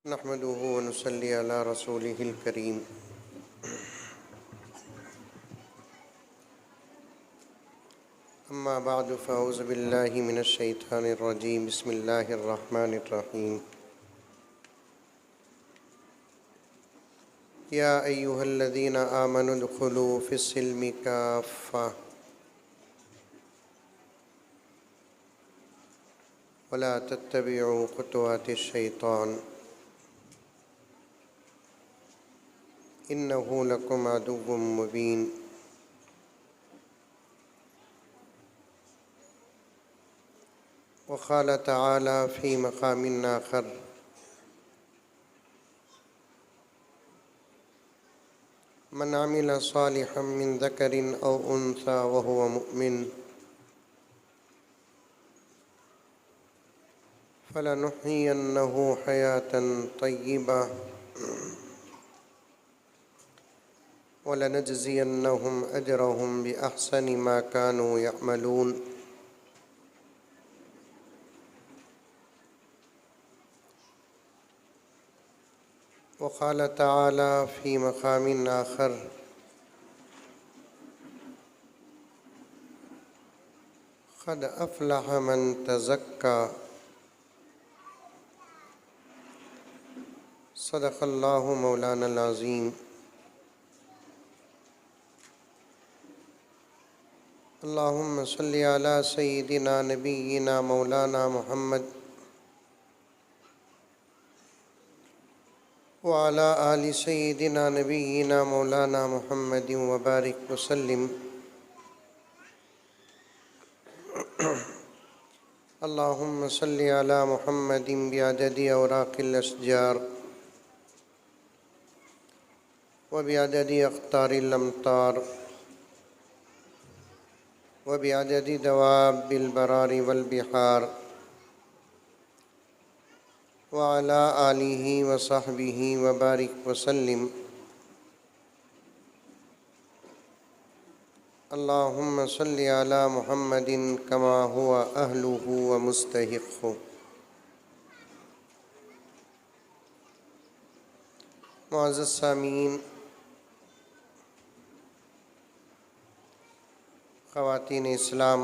नहमदुहु व नुसल्ली अला रसूलिहिल करीम। अम्मा बअदु फ़अऊज़ु बिल्लाहि मिनश शैतानिर रजीम। बिस्मिल्लाहिर रहमानिर रहीम। या अय्युहल्लज़ीना आमनु उदख़ुलू फ़िस्सिल्मि काफ़्फ़ा वला तत्तबिउ ख़ुतुवातिश शैतान इन्नहु लकुम अदुव्वुम मुबीन। वक़ाल तआला फ़ी मक़ामिन आख़र मन अमिल सालिहम मिन ज़करिन औ उन्सा व हुव मुमिन फ़लनुह्यियन्नहु हयातन तय्यिबा वलनजज़ियन्नहुम अजरहुम बिअहसनि मा कानू यअमलून। वक़ाल तआला फ़ी मक़ामिन आख़र क़द अफ़लह मन तज़क्का सदक़ल्लाहु मौलानल अज़ीम। अल्लाहुम्मा सल्लि अला सय्यिदिना नबिय्यिना मौलाना मुहम्मद व अला आलि सय्यिदिना नबिय्यिना मौलाना मुहम्मदिन व बारिक वसल्लिम। अल्लाहुम्मा सल्लि अला मुहम्मदिन बिअददि औराक़िल अशजार व बिअददि अक़तारिल अमतार व बिअददि दवाबिल बरारि वल बिहार व अला आलिहि व सहबिहि व बारिक वसल्लिम। अल्लाहुम्मा सल्लि अला मुहम्मदिन कमा हुवा अहलुहु व मुस्तहिक़्क़ु। मुअज़्ज़ज़ सामीन, ख़वातीन इस्लाम,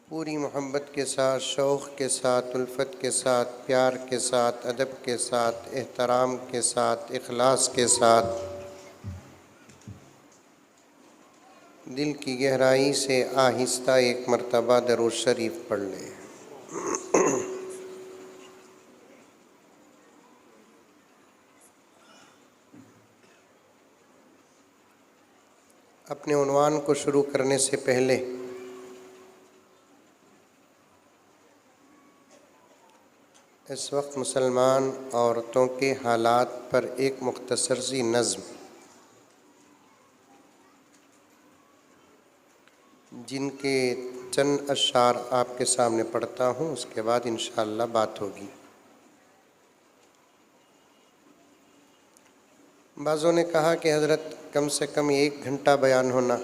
पूरी मोहब्बत के साथ, शौक़ के साथ, उल्फ़त के साथ, प्यार के साथ, अदब के साथ, एहतराम के साथ, इख़लास के साथ, दिल की गहराई से आहिस्ता एक मरतबा दरूद शरीफ पढ़ लें। अपने उन्वान को शुरू करने से पहले इस वक्त मुसलमान औरतों के हालात पर एक मुख्तसर सी नज़्म, जिनके चंद अशआर आपके सामने पढ़ता हूँ, उसके बाद इंशाअल्लाह बात होगी। बाज़ों ने कहा कि हज़रत कम से कम 1 घंटा बयान होना,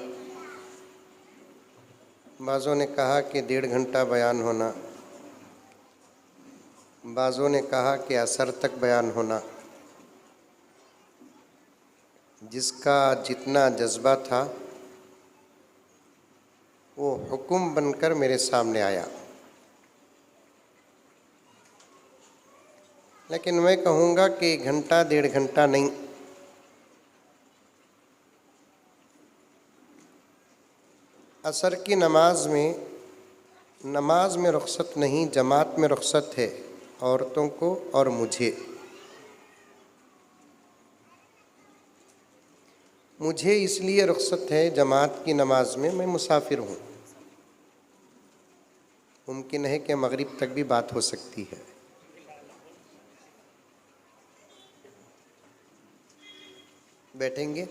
बाज़ों ने कहा कि 1.5 घंटा बयान होना, बाज़ों ने कहा कि असर तक बयान होना। जिसका जितना जज्बा था वो हुक्म बनकर मेरे सामने आया। लेकिन मैं कहूँगा कि 1 घंटा 1.5 घंटा नहीं, असर की नमाज में रुख़सत नहीं, जमात में रुख़सत है औरतों को और मुझे इसलिए रुख़सत है जमात की नमाज में, मैं मुसाफिर हूँ। मुमकिन है कि मगरिब तक भी बात हो सकती है। बैठेंगे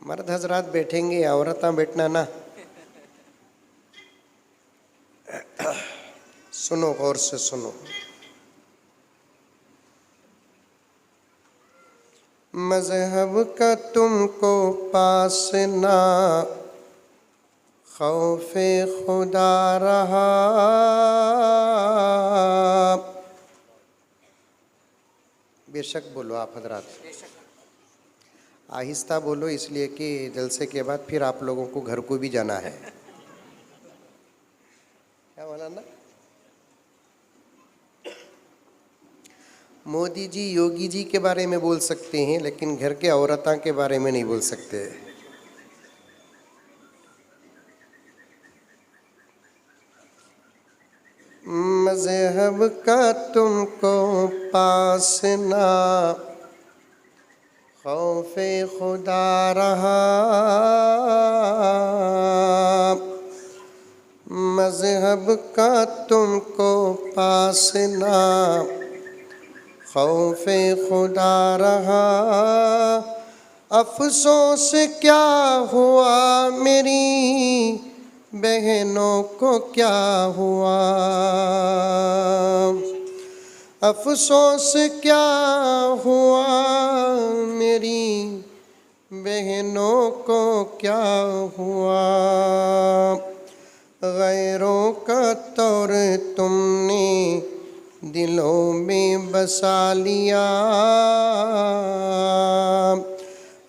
मर्द हजरात, बैठेंगे, औरतां बैठना ना। सुनो, गौर से सुनो। मज़हब का तुमको पास ना खौफ़े खुदा रहा, बेशक बोलो आप हजरात, आहिस्ता बोलो, इसलिए कि जलसे के बाद फिर आप लोगों को घर को भी जाना है। क्या मौलाना? मोदी जी योगी जी के बारे में बोल सकते हैं, लेकिन घर के औरतां के बारे में नहीं बोल सकते। मज़हब का तुमको पास ना खौफे खुदा रहा, मज़हब का तुमको पास ना खौफे खुदा रहा। अफसोस क्या हुआ मेरी बहनों को क्या हुआ, अफसोस क्या हुआ मेरी बहनों को क्या हुआ। गैरों का तौर तुमने दिलों में बसा लिया,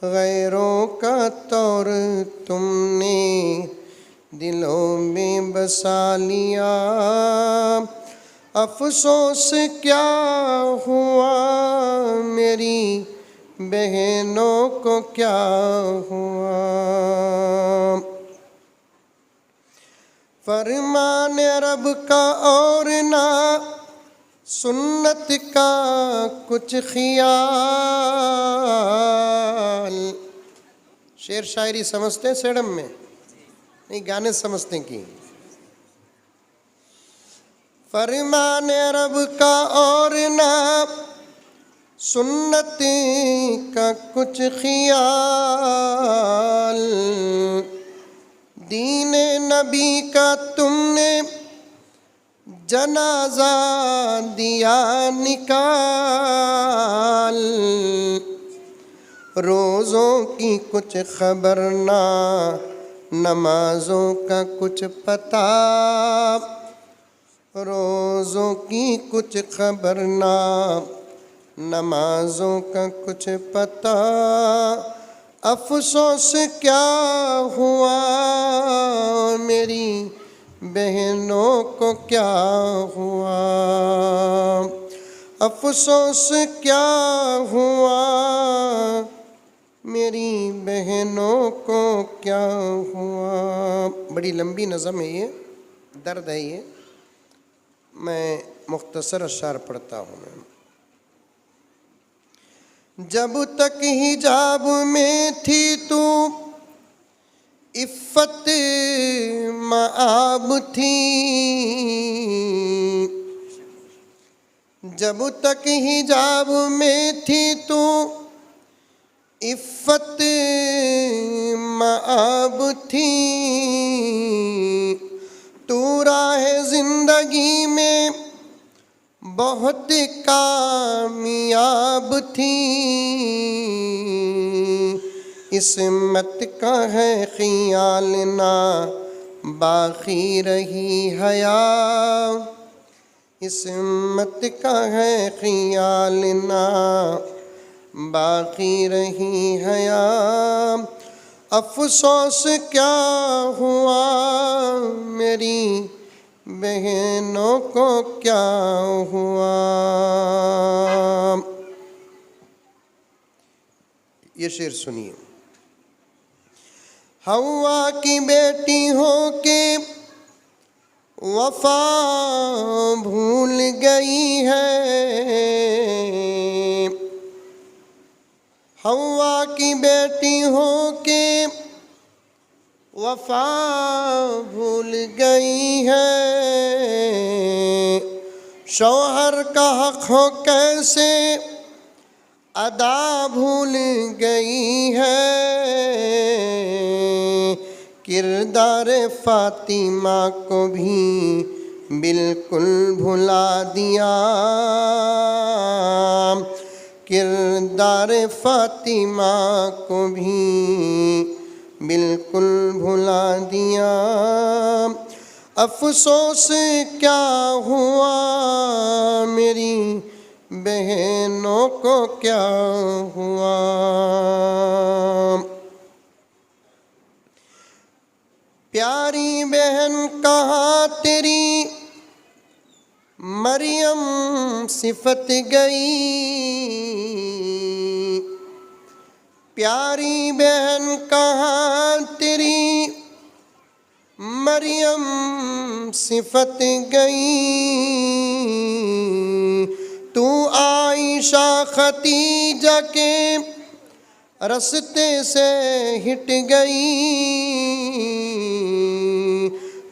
गैरों का तौर तुमने दिलों में बसा लिया। अफसोस क्या हुआ मेरी बहनों को क्या हुआ। फरमान रब का और ना सुन्नत का कुछ ख्याल। शेर शायरी समझते हैं सेडम में, नहीं गाने समझते की। फरमान रब का और ना सुन्नत का कुछ ख्याल, दीने नबी का तुमने जनाजा दिया निकाल। रोज़ों की कुछ खबर ना नमाजों का कुछ पता, रोज़ों की कुछ खबर ना नमाजों का कुछ पता। अफसोस क्या हुआ मेरी बहनों को क्या हुआ, अफसोस क्या हुआ मेरी बहनों को क्या हुआ। बड़ी लंबी नज़म है ये, दर्द है ये, मैं मुख्तसर अशार पढ़ता हूँ। जब तक हिजाब में थी तू इफ़्फ़त मआब थी, जब तक हिजाब में थी तू इफ़्फ़त मआब थी। तू राह ज़िंदगी में बहुत कामयाब थी। इस्मत का है ख़ियाल ना बाकी रही हया, इस्मत का है ख़ियाल ना बाकी रही हया। अफसोस क्या हुआ मेरी बहनों को क्या हुआ। ये शेर सुनिए। हवा की बेटी हो के वफा भूल गई है, हवा की बेटी हो के वफा भूल गई है। शौहर का हक हो कैसे अदा भूल गई है। किरदार फातिमा को भी बिल्कुल भुला दिया, किरदार फातिमा को भी बिल्कुल भुला दिया। अफसोस क्या हुआ मेरी बहनों को क्या हुआ। प्यारी बहन कहाँ तेरी मरियम सिफत गई। प्यारी बहन कहाँ तेरी मरियम सिफत गई। तू आयशा खतीजा के रस्ते से हिट गई।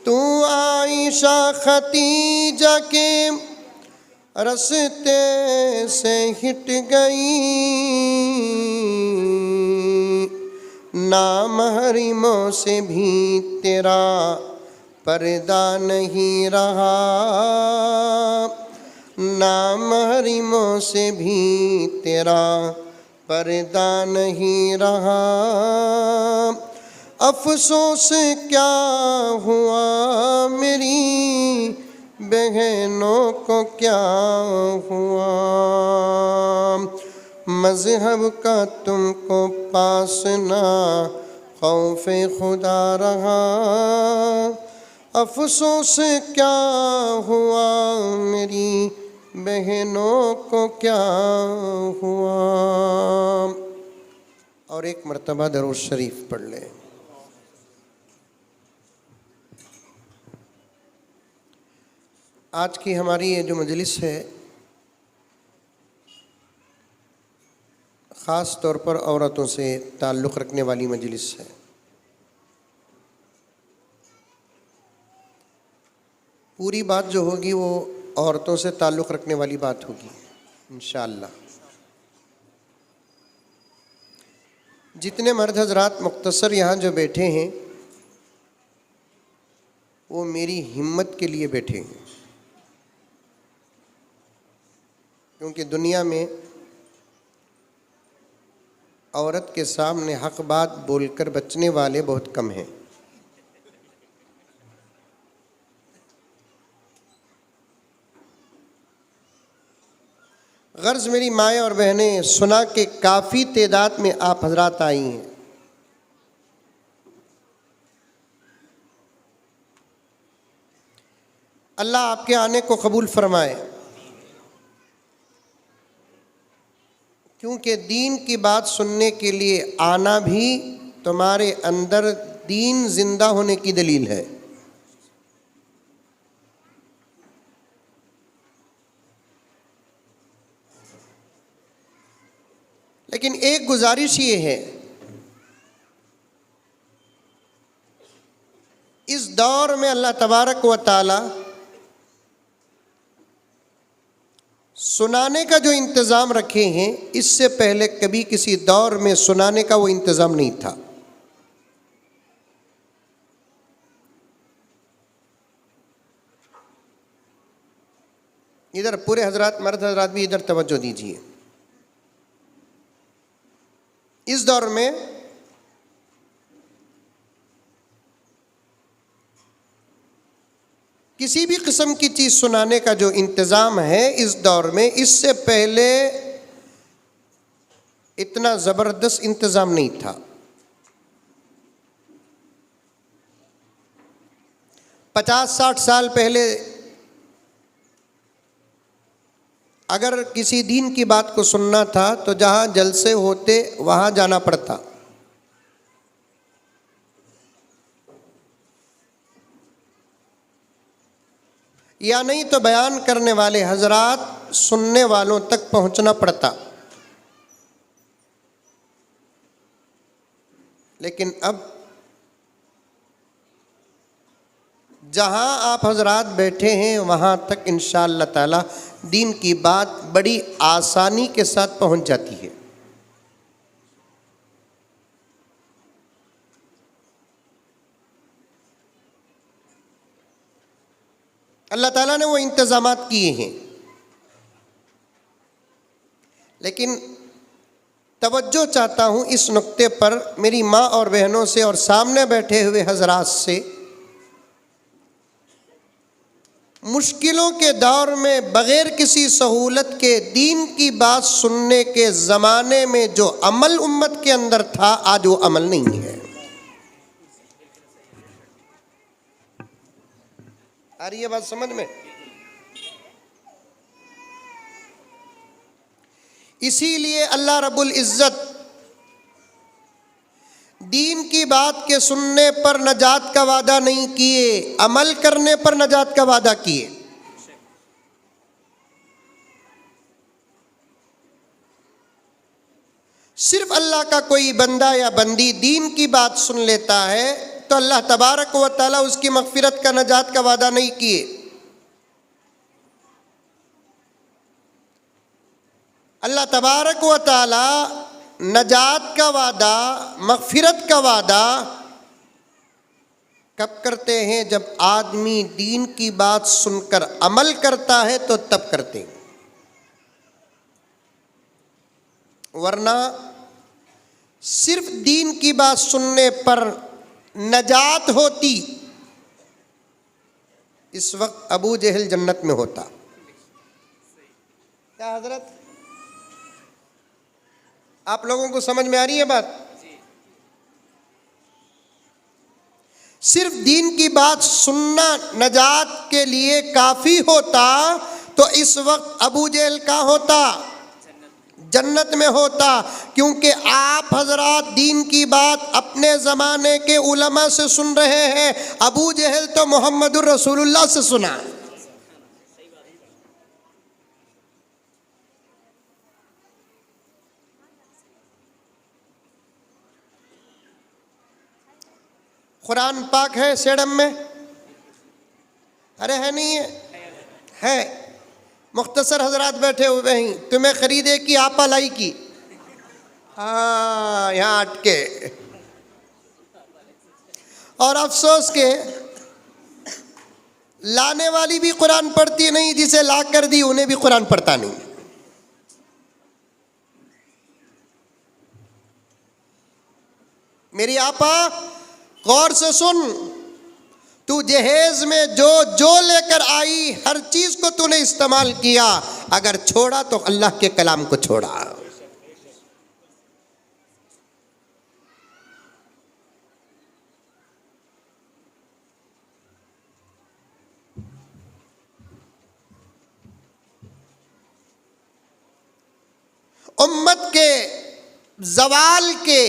तू आयशा खतीजा के रस्ते से हिट गई। नामहरिमों से भी तेरा पर्दा नहीं रहा। नामहरिमों से भी तेरा पर्दा नहीं रहा। अफसोस क्या हुआ मेरी बहनों को क्या हुआ। मज़हब का तुमको पास ना खौफ़े खुदा रहा। अफसोस क्या हुआ मेरी बहनों को क्या हुआ। और एक मर्तबा दरूद शरीफ पढ़ ले। आज की हमारी ये जो मजलिस है ख़ास तौर पर औरतों से ताल्लुक़ रखने वाली मजलिस है। पूरी बात जो होगी वो औरतों से ताल्लुक़ रखने वाली बात होगी इंशाअल्लाह। जितने मर्द हज़रात मुख्तसर यहाँ जो बैठे हैं वो मेरी हिम्मत के लिए बैठे हैं, क्योंकि दुनिया में औरत के सामने हक बात बोलकर बचने वाले बहुत कम हैं। गर्ज मेरी माएँ और बहनें, सुना के काफ़ी तादाद में आप हजरात आई हैं। अल्लाह आपके आने को कबूल फरमाए, क्योंकि दीन की बात सुनने के लिए आना भी तुम्हारे अंदर दीन जिंदा होने की दलील है। लेकिन एक गुजारिश ये है, इस दौर में अल्लाह तबारक व तआला सुनाने का जो इंतज़ाम रखे हैं, इससे पहले कभी किसी दौर में सुनाने का वो इंतज़ाम नहीं था। इधर पूरे हजरात, मर्द हजरात भी इधर तवज्जो दीजिए। इस दौर में किसी भी किस्म की चीज़ सुनाने का जो इंतज़ाम है इस दौर में, इससे पहले इतना ज़बरदस्त इंतज़ाम नहीं था। 50-60 साल पहले अगर किसी दीन की बात को सुनना था तो जहाँ जलसे होते वहाँ जाना पड़ता। या नहीं तो बयान करने वाले हजरात सुनने वालों तक पहुँचना पड़ता। लेकिन अब जहाँ आप हजरात बैठे हैं वहाँ तक इंशाअल्लाह ताला दीन की बात बड़ी आसानी के साथ पहुँच जाती है। अल्लाह ताला ने वो इंतज़ामात किए हैं। लेकिन तवज्जो चाहता हूँ इस नुक्ते पर मेरी माँ और बहनों से और सामने बैठे हुए हजरात से, मुश्किलों के दौर में बग़ैर किसी सहूलत के दीन की बात सुनने के ज़माने में जो अमल उम्मत के अंदर था, आज वो अमल नहीं है। आ रही है बात समझ में? इसीलिए अल्लाह रब्बुल इज़्ज़त दीन की बात के सुनने पर नजात का वादा नहीं किए, अमल करने पर नजात का वादा किए। सिर्फ अल्लाह का कोई बंदा या बंदी दीन की बात सुन लेता है तो अल्लाह तबारक व तआला उसकी मग़फ़िरत का, नजात का वादा नहीं किए। अल्लाह तबारक व तआला नजात का वादा, मग़फ़िरत का वादा कब करते हैं? जब आदमी दीन की बात सुनकर अमल करता है तो तब करते हैं, वरना सिर्फ दीन की बात सुनने पर नजात होती, इस वक्त अबू जहल जन्नत में होता। क्या हजरत, आप लोगों को समझ में आ रही है बात? सिर्फ दीन की बात सुनना नजात के लिए काफी होता तो इस वक्त अबू जहल का होता, जन्नत में होता। क्योंकि आप हजरात दीन की बात अपने ज़माने के उलमा से सुन रहे हैं, अबू जहल तो मोहम्मदुर रसूलुल्लाह से सुना। कुरान पाक है सेडम में? अरे है नहीं है मुख्तसर हजरात बैठे हुए हैं, तुम्हें खरीदे की आपा लाई की? हाँ, यहाँ अटके। और अफसोस के लाने वाली भी कुरान पढ़ती नहीं, जिसे ला कर दी उन्हें भी कुरान पढ़ता नहीं। मेरी आपा गौर से सुन, तू जहेज में जो लेकर आई हर चीज को तूने इस्तेमाल किया, अगर छोड़ा तो अल्लाह के कलाम को छोड़ा। उम्मत के जवाल के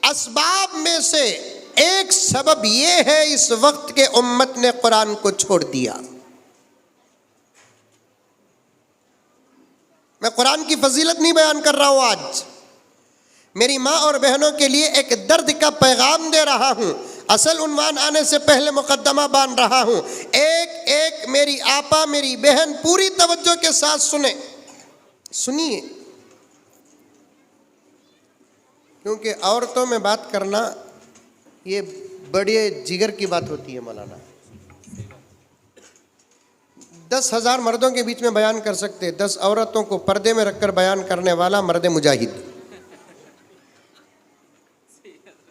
असबाब में से एक सबब यह है इस वक्त के उम्मत ने कुरान को छोड़ दिया। मैं कुरान की फजीलत नहीं बयान कर रहा हूं, आज मेरी माँ और बहनों के लिए एक दर्द का पैगाम दे रहा हूं। असल उन्वान आने से पहले मुकद्दमा बांध रहा हूं। एक एक मेरी आपा, मेरी बहन पूरी तवज्जो के साथ सुनिए, क्योंकि औरतों में बात करना ये बड़े जिगर की बात होती है मौलाना। 10,000 मर्दों के बीच में बयान कर सकते, 10 औरतों को पर्दे में रखकर बयान करने वाला मर्द मुजाहिद।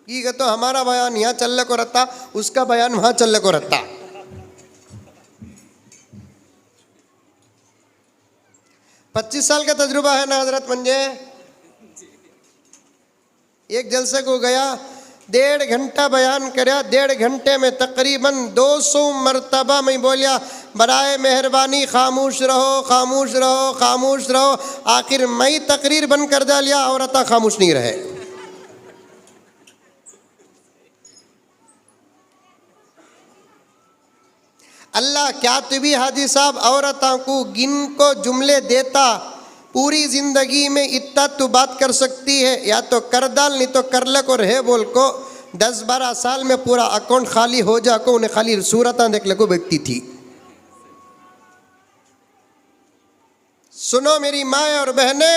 ये तो हमारा बयान यहाँ चलने को रहता, उसका बयान वहां चलने को रहता। पच्चीस साल का तजुर्बा है ना हजरत मंजे। एक जलसे को गया, 1.5 घंटा बयान कराया। 1.5 घंटे में तकरीबन 200 मरतबा मैं बोलिया, बराए मेहरबानी खामोश रहो, खामोश रहो, खामोश रहो। आखिर मैं तकरीर बंद कर डालिया, औरतें खामोश नहीं रहे। अल्लाह क्या तुबी हाजी साहब औरतों को गिन को जुमले देता, पूरी जिंदगी में इतना तो बात कर सकती है, या तो कर डाल नहीं तो कर ले को रहे बोल को 10-12 साल में पूरा अकाउंट खाली हो जा को, उन्हें खाली सूरतां देख ले को बैठती थी। सुनो मेरी माँ और बहने,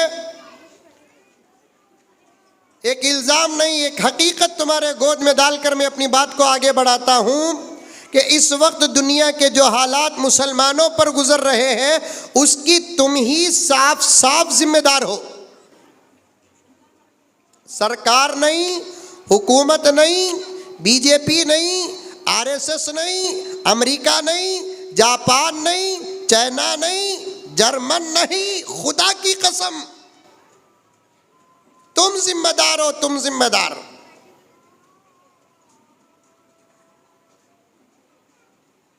एक इल्जाम नहीं, एक हकीकत तुम्हारे गोद में डालकर मैं अपनी बात को आगे बढ़ाता हूं कि इस वक्त दुनिया के जो हालात मुसलमानों पर गुजर रहे हैं उसकी तुम ही साफ साफ जिम्मेदार हो। सरकार नहीं, हुकूमत नहीं, बीजेपी नहीं, आरएसएस नहीं, अमेरिका नहीं, जापान नहीं, चाइना नहीं, जर्मन नहीं, खुदा की कसम तुम जिम्मेदार हो, तुम जिम्मेदार।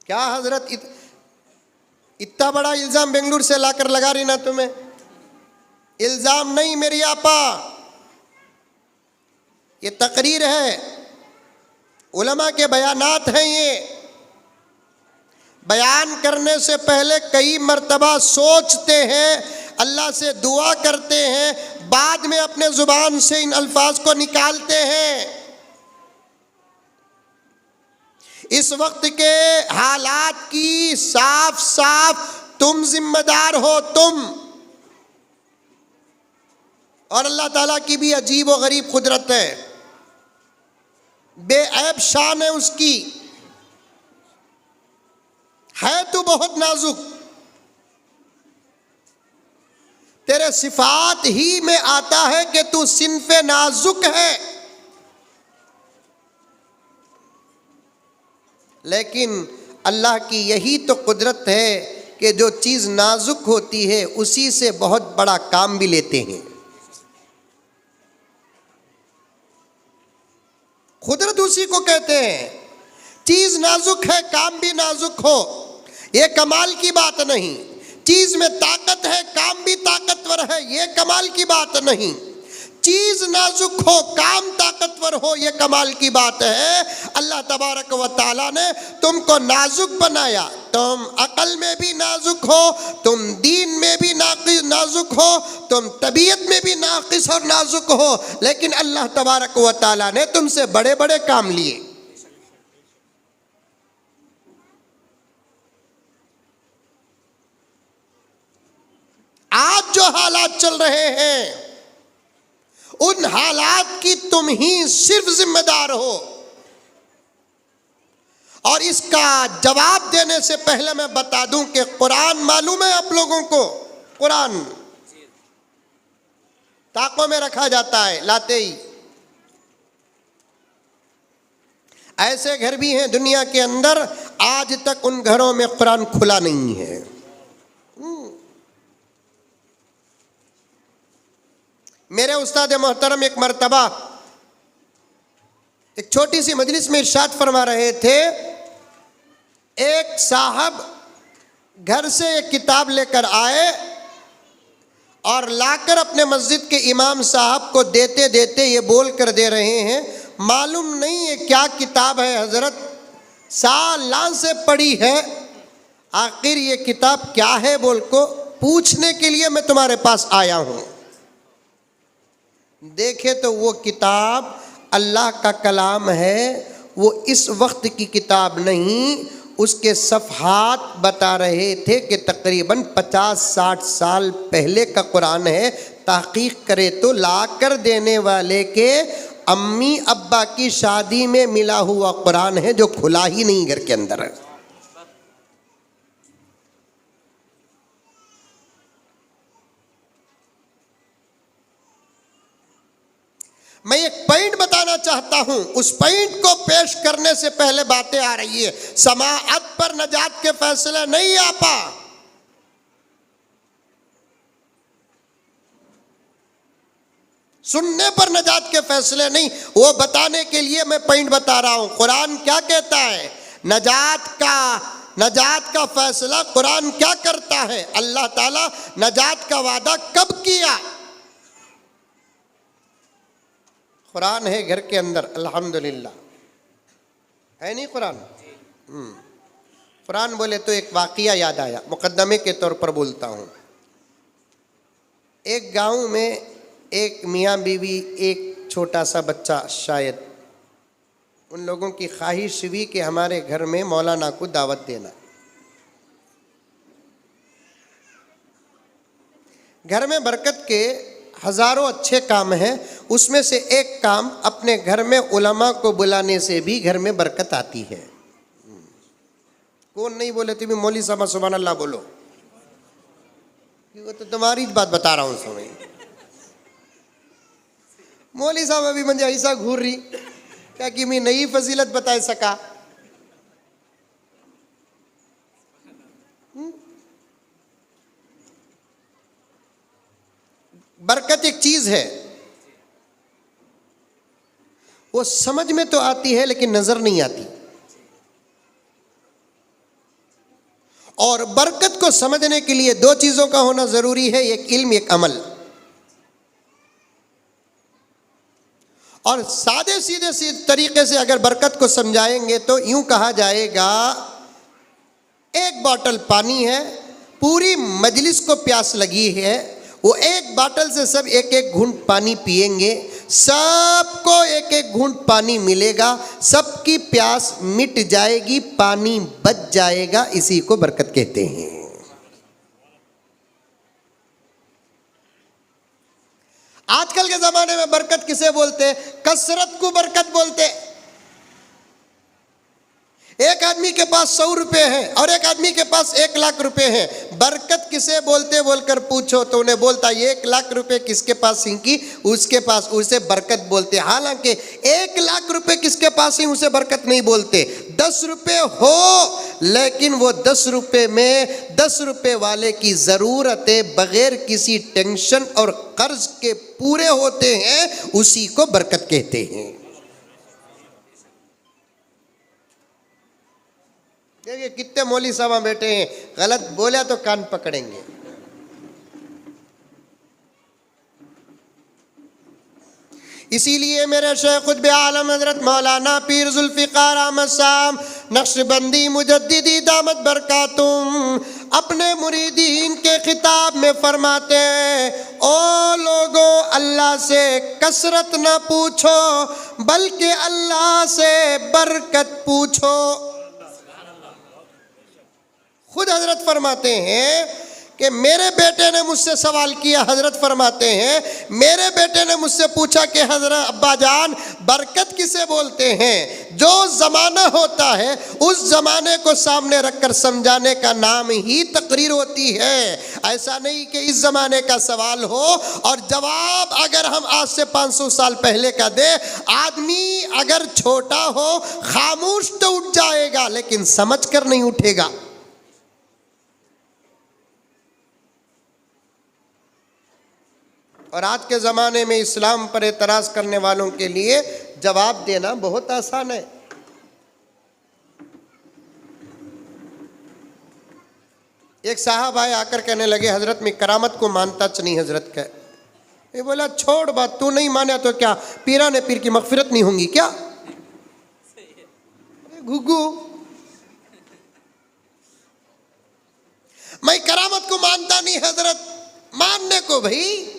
क्या हजरत इतना बड़ा इल्जाम बेंगलुरु से लाकर लगा रही ना तुम्हें? इल्जाम नहीं मेरी आपा, ये तकरीर है, उलमा के बयानात हैं। ये बयान करने से पहले कई मर्तबा सोचते हैं, अल्लाह से दुआ करते हैं, बाद में अपने जुबान से इन अल्फाज को निकालते हैं। इस वक्त के हालात की साफ साफ तुम जिम्मेदार हो, तुम। और अल्लाह ताला की भी अजीब व गरीब कुदरत है, बेऐब शान है उसकी। है तू बहुत नाजुक, तेरे सिफात ही में आता है कि तू सिनफे नाजुक है। लेकिन अल्लाह की यही तो कुदरत है कि जो चीज़ नाजुक होती है उसी से बहुत बड़ा काम भी लेते हैं। कुदरत उसी को कहते हैं, चीज़ नाजुक है काम भी नाजुक हो, ये कमाल की बात नहीं। चीज़ में ताकत है काम भी ताकतवर है, ये कमाल की बात नहीं। चीज़ नाजुक हो काम ताकतवर हो, ये कमाल की बात है। अल्लाह तबारक व तआला ने तुमको नाजुक बनाया, तुम अकल में भी नाजुक हो, तुम दीन में भी नाजुक हो, तुम तबीयत में भी नाकिस और नाजुक हो, लेकिन अल्लाह तबारक व तआला ने तुमसे बड़े बड़े काम लिए। आज जो हालात चल रहे हैं उन हालात की तुम ही सिर्फ जिम्मेदार हो। और इसका जवाब देने से पहले मैं बता दूं कि कुरान मालूम है आप लोगों को? कुरान ताकों में रखा जाता है लाते ही। ऐसे घर भी हैं दुनिया के अंदर आज तक उन घरों में कुरान खुला नहीं है। मेरे उस्ताद मोहतरम एक मर्तबा एक छोटी सी मजलिस में इरशाद फरमा रहे थे, एक साहब घर से एक किताब लेकर आए और लाकर अपने मस्जिद के इमाम साहब को देते देते ये बोल कर दे रहे हैं, मालूम नहीं ये क्या किताब है हजरत, सालां से पढ़ी है, आखिर ये किताब क्या है बोल को पूछने के लिए मैं तुम्हारे पास आया हूं। देखे तो वो किताब अल्लाह का कलाम है, वो इस वक्त की किताब नहीं, उसके सफ़हात बता रहे थे कि तकरीबन 50-60 साल पहले का कुरान है। तहकीक करे तो ला कर देने वाले के अम्मी अब्बा की शादी में मिला हुआ कुरान है जो खुला ही नहीं घर के अंदर है। मैं एक पॉइंट बताना चाहता हूं, उस पॉइंट को पेश करने से पहले बातें आ रही है। समाअत पर नजात के फैसले नहीं आपा, सुनने पर नजात के फैसले नहीं, वो बताने के लिए मैं पॉइंट बता रहा हूं। कुरान क्या कहता है? नजात का फैसला कुरान क्या करता है? अल्लाह ताला नजात का वादा कब किया? कुरान है घर के अंदर, अल्हम्दुलिल्लाह है नहीं कुरान? कुरान बोले तो एक वाक़िया याद आया, मुकद्दमे के तौर पर बोलता हूँ। एक गांव में एक मियाँ बीवी, एक छोटा सा बच्चा, शायद उन लोगों की ख्वाहिश हुई कि हमारे घर में मौलाना को दावत देना। घर में बरकत के हज़ारों अच्छे काम हैं, उसमें से एक काम अपने घर में उलमा को बुलाने से भी घर में बरकत आती है। कौन नहीं बोले तुम मौली साहब सुभान अल्लाह बोलो, वो तो तुम्हारी बात बता रहा हूँ। सुनिए मौली साहब अभी मुझे ऐसा घूर रही क्या कि मैं नई फजीलत बता सका। बरकत एक चीज है, वो समझ में तो आती है लेकिन नजर नहीं आती। और बरकत को समझने के लिए दो चीजों का होना जरूरी है, एक इल्म, एक अमल। और सादे सीधे तरीके से अगर बरकत को समझाएंगे तो यूं कहा जाएगा, एक बोतल पानी है, पूरी मजलिस को प्यास लगी है, वो एक बोतल से सब एक एक घूंट पानी पिएंगे, सबको एक एक घूंट पानी मिलेगा, सबकी प्यास मिट जाएगी, पानी बच जाएगा। इसी को बरकत कहते हैं। आजकल के जमाने में बरकत किसे बोलते? कसरत को बरकत बोलते। एक आदमी के पास 100 रुपए हैं और एक आदमी के पास 1 लाख रुपए हैं, बरकत किसे बोलते बोलकर पूछो तो उन्हें बोलता 1 लाख रुपए किसके पास हैं कि उसके पास, उसे बरकत बोलते। हालांकि 1 लाख रुपए किसके पास है उसे बरकत नहीं बोलते। 10 रुपए हो लेकिन वो 10 रुपए में 10 रुपए वाले की जरूरतें बगैर किसी टेंशन और कर्ज के पूरे होते हैं, उसी को बरकत कहते हैं। देखिए कितने मौली साहब बैठे हैं, गलत बोला तो कान पकड़ेंगे। इसीलिए मेरे शेख खुतबे आलम हजरत मौलाना पीर जुल्फिकार अहमद साहब नक्शबंदी मुजद्दिदी दामत बरकातुम अपने मुरीदीन के खिताब में फरमाते हैं, ओ लोगों, अल्लाह से कसरत न पूछो बल्कि अल्लाह से बरकत पूछो। खुद हजरत फरमाते हैं कि मेरे बेटे ने मुझसे सवाल किया, हजरत फरमाते हैं मेरे बेटे ने मुझसे पूछा कि हजरत अब्बा जान बरकत किसे बोलते हैं? जो ज़माना होता है उस ज़माने को सामने रखकर समझाने का नाम ही तकरीर होती है। ऐसा नहीं कि इस ज़माने का सवाल हो और जवाब अगर हम आज से 500 साल पहले का दे, आदमी अगर छोटा हो खामोश तो उठ जाएगा लेकिन समझ कर नहीं उठेगा। और आज के ज़माने में इस्लाम पर एतराज़ करने वालों के लिए जवाब देना बहुत आसान है। एक साहब आए, आकर कहने लगे हजरत मैं करामत को मानता नहीं हजरत का। ये बोला छोड़ बात, तू नहीं माना तो क्या पीरा ने पीर की मगफिरत नहीं होंगी क्या? घुघू, मैं करामत को मानता नहीं हजरत, मानने को भाई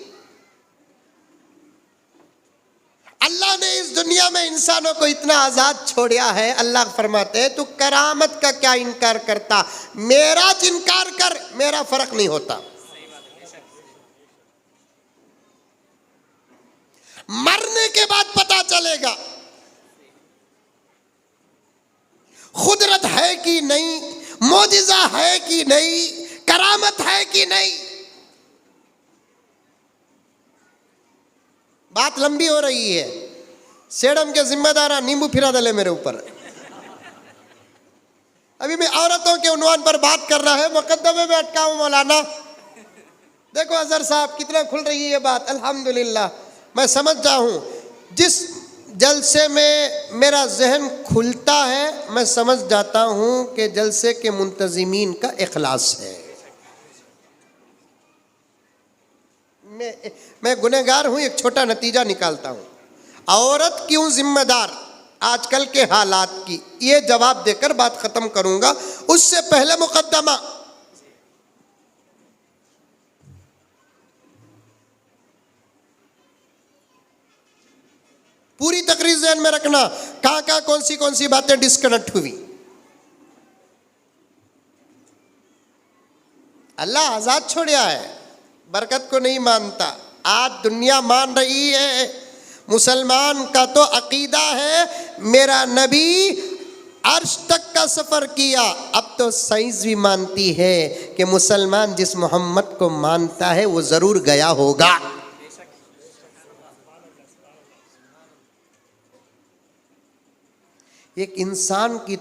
अल्लाह ने इस दुनिया में इंसानों को इतना आजाद छोड़ा है। अल्लाह फरमाते हैं तू करामत का क्या इनकार करता, मेरा इनकार कर, मेरा फर्क नहीं होता। मरने के बाद पता चलेगा खुदरत है कि नहीं, मोजिजा है कि नहीं, करामत है कि नहीं। बात लंबी हो रही है, सेडम के जिम्मेदार नींबू फिरा दले मेरे ऊपर। अभी मैं औरतों के उन्वान पर बात कर रहा है, मुकद्दमे में अटका हूं मौलाना। देखो अजहर साहब कितना खुल रही है ये बात, अल्हम्दुलिल्लाह। मैं समझता हूं जिस जलसे में मेरा जहन खुलता है मैं समझ जाता हूं कि जलसे के मुंतजिमीन का इखलास है। मैं गुनहगार हूं, एक छोटा नतीजा निकालता हूं। औरत क्यों जिम्मेदार आजकल के हालात की, ये जवाब देकर बात खत्म करूंगा। उससे पहले मुकद्दमा, पूरी तकरीर ज़हन में रखना, कहां कौन सी बातें डिस्कनेक्ट हुई। अल्लाह आजाद छोड़ा है, बरकत को नहीं मानता। आज दुनिया मान रही है, मुसलमान का तो अकीदा है मेरा नबी अर्श तक का सफर किया। अब तो साइंस भी मानती है कि मुसलमान जिस मोहम्मद को मानता है वो जरूर गया होगा। एक इंसान की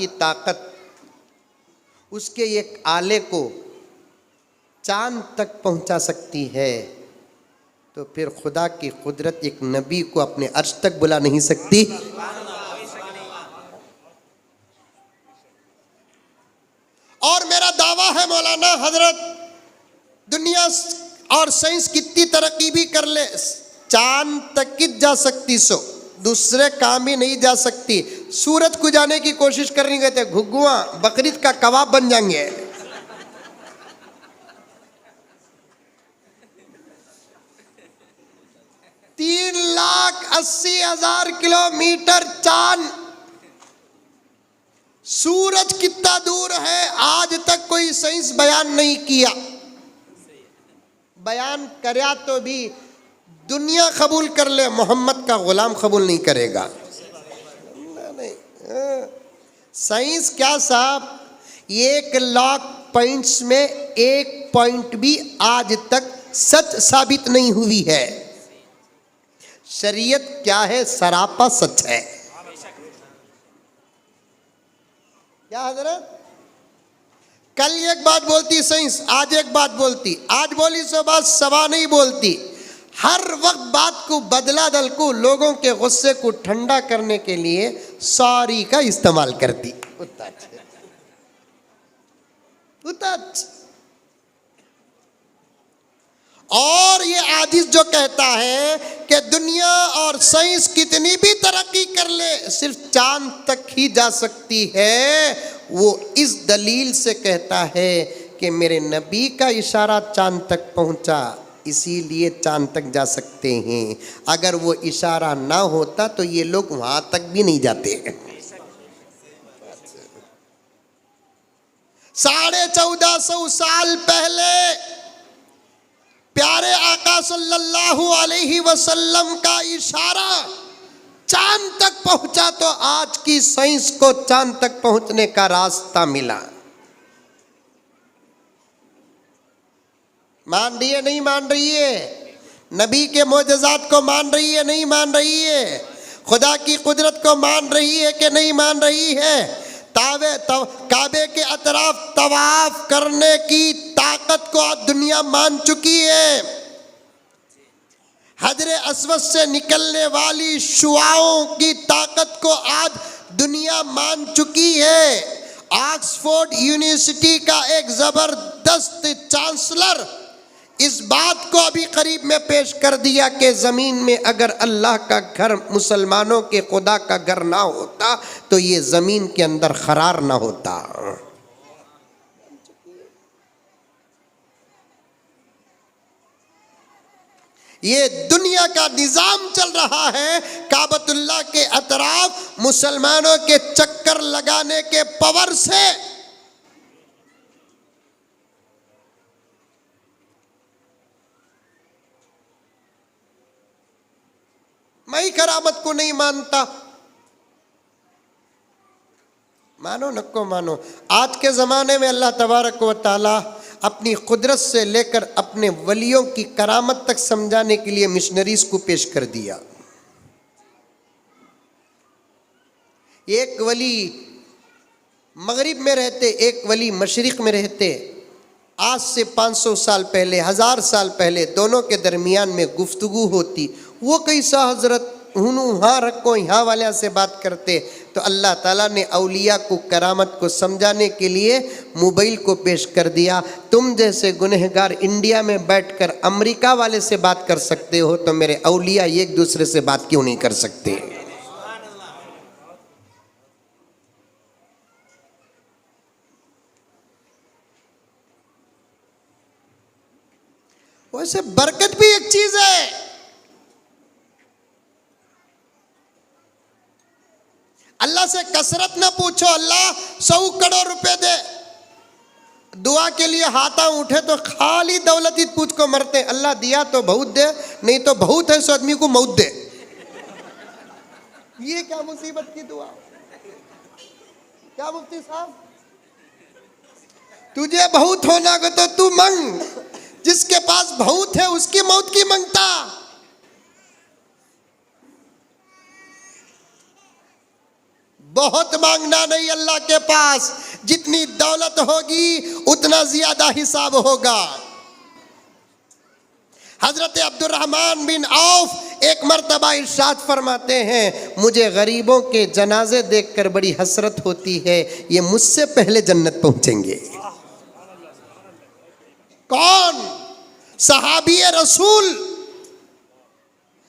ताकत उसके एक आले को चांद तक पहुंचा सकती है, तो फिर खुदा की कुदरत एक नबी को अपने अर्श तक बुला नहीं सकती? और मेरा दावा है मौलाना हजरत, दुनिया और साइंस कितनी तरक्की भी कर ले, चांद तक की जा सकती, सो दूसरे काम भी नहीं जा सकती। सूरज को जाने की कोशिश करनी गए थे, घुग्गुआ बकरीद का कबाब बन जाएंगे। तीन लाख 80,000 किलोमीटर चांद, सूरज कितना दूर है आज तक कोई साइंस बयान नहीं किया। बयान करया तो भी दुनिया कबूल कर ले, मोहम्मद का गुलाम कबूल नहीं करेगा। नहीं, साइंस क्या साहब, 1,00,000 पॉइंट्स में एक पॉइंट भी आज तक सच साबित नहीं हुई है। शरीयत क्या है, सरापा सच है। क्या हजरत, कल एक बात बोलती साइंस, आज एक बात बोलती, आज बोली सो बात सवा नहीं बोलती। हर वक्त बात को बदला दल को, लोगों के गुस्से को ठंडा करने के लिए सॉरी का इस्तेमाल करती। और ये आदिस जो कहता है कि दुनिया और साइंस कितनी भी तरक्की कर ले, सिर्फ चांद तक ही जा सकती है, वो इस दलील से कहता है कि मेरे नबी का इशारा चांद तक पहुंचा, इसीलिए चांद तक जा सकते हैं। अगर वो इशारा ना होता तो ये लोग वहां तक भी नहीं जाते। 1450 साल पहले प्यारे आका सल्लल्लाहु अलैहि वसल्लम का इशारा चांद तक पहुंचा, तो आज की साइंस को चांद तक पहुंचने का रास्ता मिला। मान रही है नहीं मान रही है? नबी के मोजज़ात को मान रही है नहीं मान रही है? खुदा की कुदरत को मान रही है कि नहीं मान रही है? काबे के अतराफ तवाफ करने की ताकत को आज दुनिया मान चुकी है। हजरे अस्वद से निकलने वाली शुआओं की ताकत को आज दुनिया मान चुकी है। ऑक्सफोर्ड यूनिवर्सिटी का एक जबरदस्त चांसलर इस बात को अभी करीब में पेश कर दिया कि ज़मीन में अगर अल्लाह का घर, मुसलमानों के खुदा का घर ना होता तो ये ज़मीन के अंदर खरार ना होता। ये दुनिया का निज़ाम चल रहा है, काबतुल्लाह के अतराफ मुसलमानों के चक्कर लगाने के पावर से। मैं करामत को नहीं मानता, मानो नको मानो। आज के ज़माने में अल्लाह तबारक व तआला अपनी कुदरत से लेकर अपने वलियों की करामत तक समझाने के लिए मिशनरीज को पेश कर दिया। एक वली मगरिब में रहते, एक वली मशरिक में रहते। आज से 500 साल पहले, 1000 साल पहले दोनों के दरमियान में गुफ्तगू होती। वो कैसा हजरत, वहाँ रखो, यहाँ वाले से बात करते। तो अल्लाह ताला ने औलिया को करामत को समझाने के लिए मोबाइल को पेश कर दिया। तुम जैसे गुनहगार इंडिया में बैठकर अमेरिका वाले से बात कर सकते हो, तो मेरे औलिया एक दूसरे से बात क्यों नहीं कर सकते? वैसे बरकत भी एक चीज है। अल्लाह से कसरत ना पूछो, अल्लाह 100 करोड़ रुपए दे, दुआ के लिए हाथा उठे तो खाली दौलत ही पूछ को मरते। अल्लाह दिया तो बहुत दे, नहीं तो बहुत है सो आदमी को मौत दे। ये क्या मुसीबत की दुआ? क्या मुफ्ती साहब, तुझे बहुत होना को तो तू मंग, जिसके पास बहुत है उसकी मौत की मांगता। बहुत मांगना नहीं अल्लाह के पास, जितनी दौलत होगी उतना ज्यादा हिसाब होगा। हजरत अब्दुर्रहमान बिन औफ एक मर्तबा इरशाद फरमाते हैं, मुझे गरीबों के जनाजे देखकर बड़ी हसरत होती है, ये मुझसे पहले जन्नत पहुंचेंगे। कौन? सहाबी रसूल,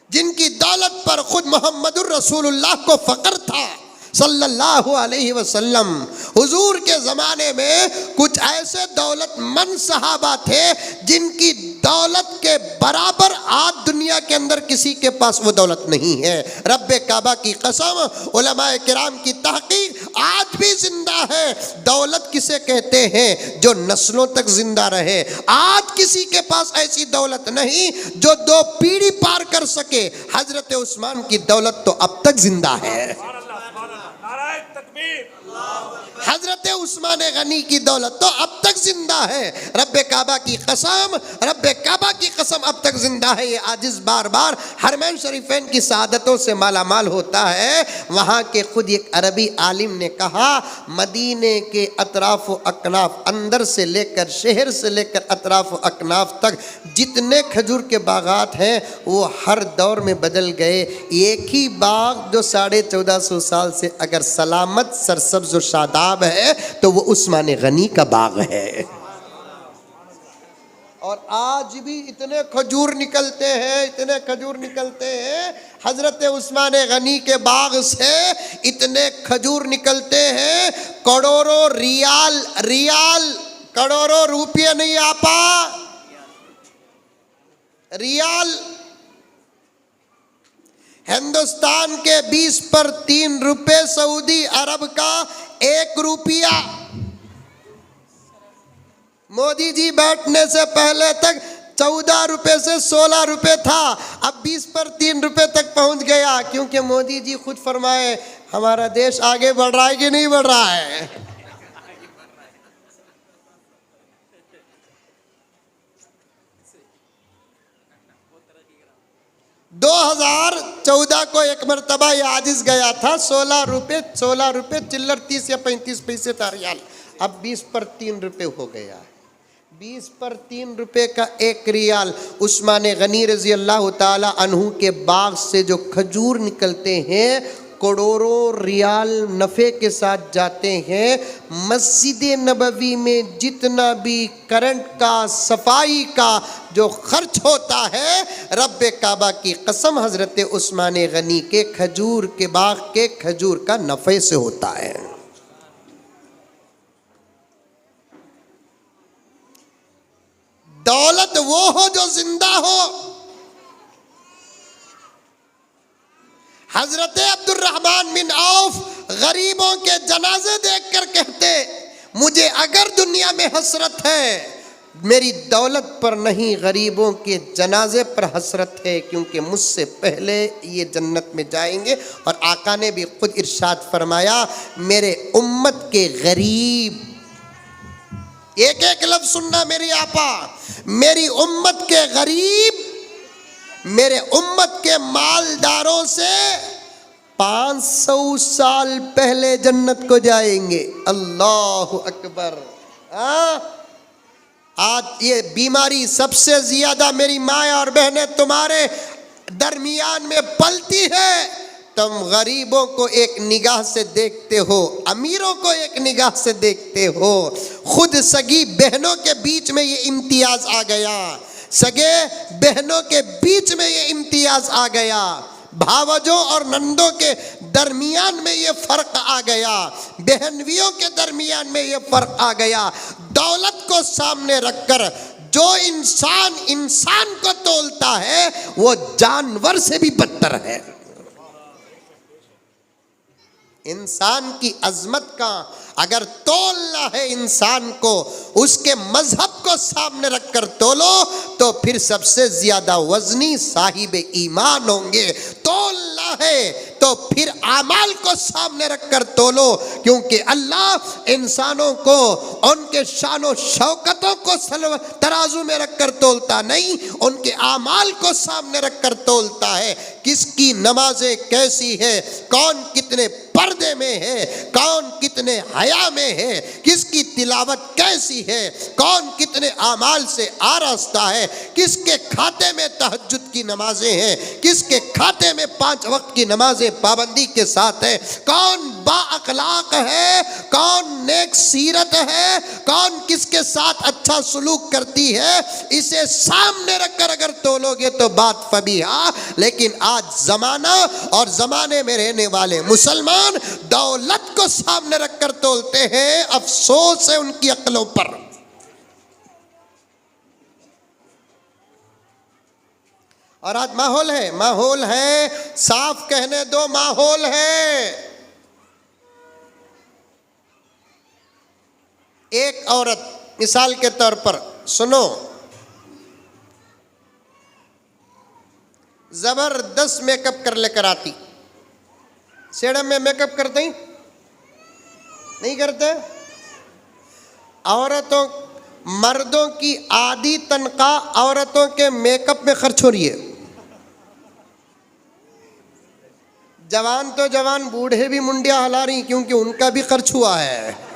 जिनकी दौलत पर खुद मोहम्मदुर रसूलुल्लाह को फक्र था सल्लल्लाहु अलैहि वसल्लम। हुजूर के ज़माने में कुछ ऐसे दौलतमंद सहाबा थे जिनकी दौलत के बराबर आज दुनिया के अंदर किसी के पास वो दौलत नहीं है। रब्बे काबा की कसम, उलमाए किराम की तहकीक आज भी जिंदा है। दौलत किसे कहते हैं? जो नस्लों तक जिंदा रहे। आज किसी के पास ऐसी दौलत नहीं जो 2 पीढ़ी पार कर सके। हजरत उस्मान की दौलत तो अब तक जिंदा है। हजरत उस्मान गनी की दौलत तो अब तक जिंदा है। रब्बे काबा की कसम, रब्बे काबा की कसम अब तक जिंदा है। ये आजिज बार बार हरमैन शरीफैन की सआदतों से मालामाल होता है। वहाँ के खुद एक अरबी आलिम ने कहा, मदीने के अतराफ व अकनाफ, अंदर से लेकर शहर से लेकर अतराफ व अकनाफ तक जितने खजूर के बागात हैं वो हर दौर में बदल गए। एक ही बाग जो 1450 साल से अगर सलामत सरसब्ज व शादाब है तो वो उस्मान गनी का बाग है। और आज भी इतने खजूर निकलते हैं, इतने खजूर निकलते हैं। हजरत उस्मान गनी के बाग से इतने खजूर निकलते हैं, करोड़ों रियाल करोड़ों रुपये नहीं आपा, रियाल। हिंदुस्तान के 20 पर 3 रुपए, सऊदी अरब का 1 रुपया। मोदी जी बैठने से पहले तक 14 रुपए से 16 रुपए था, अब 20 पर 3 रुपए तक पहुंच गया। क्योंकि मोदी जी खुद फरमाए, हमारा देश आगे बढ़ रहा है कि नहीं बढ़ रहा है? 2014 को एक मरतबा ये आजिज गया था, 16 रुपए चिल्लर 30 या 35 पैसे था रियाल। अब 20 पर 3 रुपए हो गया है। 20 पर 3 रुपए का 1 रियाल। उस्मान गनी रजी अल्लाह ताला अन्हु के बाग से जो खजूर निकलते हैं, करोड़ों रियाल नफ़े के साथ जाते हैं। मस्जिद नबवी में जितना भी करंट का, सफाई का जो खर्च होता है, रब्बे काबा की कसम हजरत उस्मान गनी के खजूर के बाग के खजूर का नफ़े से होता है। दौलत वो हो जो जिंदा हो। हजरत अब्दुर्रहमान बिन औफ गरीबों के जनाजे देखकर कहते, मुझे अगर दुनिया में हसरत है मेरी दौलत पर नहीं, गरीबों के जनाजे पर हसरत है, क्योंकि मुझसे पहले ये जन्नत में जाएंगे। और आका ने भी खुद इरशाद फरमाया, मेरे उम्मत के गरीब, एक एक लफ्ज सुनना मेरी आपा, मेरी उम्मत के गरीब मेरे उम्मत के मालदारों से 500 साल पहले जन्नत को जाएंगे। अल्लाह अकबर। आज ये बीमारी सबसे ज्यादा मेरी माँ और बहनें तुम्हारे दरमियान में पलती है। तुम गरीबों को एक निगाह से देखते हो, अमीरों को एक निगाह से देखते हो। खुद सगी बहनों के बीच में ये इम्तियाज आ गया, सगे बहनों के बीच में ये इम्तियाज आ गया, भावजों और नंदों के दरमियान में ये फर्क आ गया, बहनवियों के दरमियान में ये फर्क आ गया। दौलत को सामने रखकर जो इंसान इंसान को तोलता है वो जानवर से भी बदतर है। इंसान की अजमत का अगर तोलना है इंसान को, उसके मजहब को सामने रखकर तोलो तो फिर सबसे ज्यादा वजनी साहिब ईमान होंगे। तोलना है तो फिर आमाल को सामने रखकर तोलो, क्योंकि अल्लाह इंसानों को उनके शानो शौकतों को तराजू में रखकर तोलता नहीं, उनके आमाल को सामने रखकर तोलता है। किसकी नमाजें कैसी है, कौन कितने पर्दे में है, कौन कितने हया में है, किसकी तिलावत कैसी है, कौन कितने आमाल से आरास्ता है, किसके खाते में तहज्जुद की नमाजें हैं, किसके खाते में 5 वक्त की नमाजें पाबंदी के साथ है, कौन बाअखलाक है, कौन नेक सीरत है, कौन किसके साथ अच्छा सलूक करती है, इसे सामने रखकर अगर तोलोगे तो बात फबीहा। लेकिन आज जमाना और जमाने में रहने वाले मुसलमान दौलत को सामने रखकर तोलते हैं, अफसोस है उनकी अक्लों पर। और आज माहौल है, साफ कहने दो, माहौल है। एक औरत मिसाल के तौर पर सुनो, जबरदस्त मेकअप कर लेकर आती, सेडम में मेकअप करते ही नहीं करते। औरतों, मर्दों की आधी तनख्वाह औरतों के मेकअप में खर्च हो रही है। जवान तो जवान, बूढ़े भी मुंडिया हिला रही, क्योंकि उनका भी खर्च हुआ है।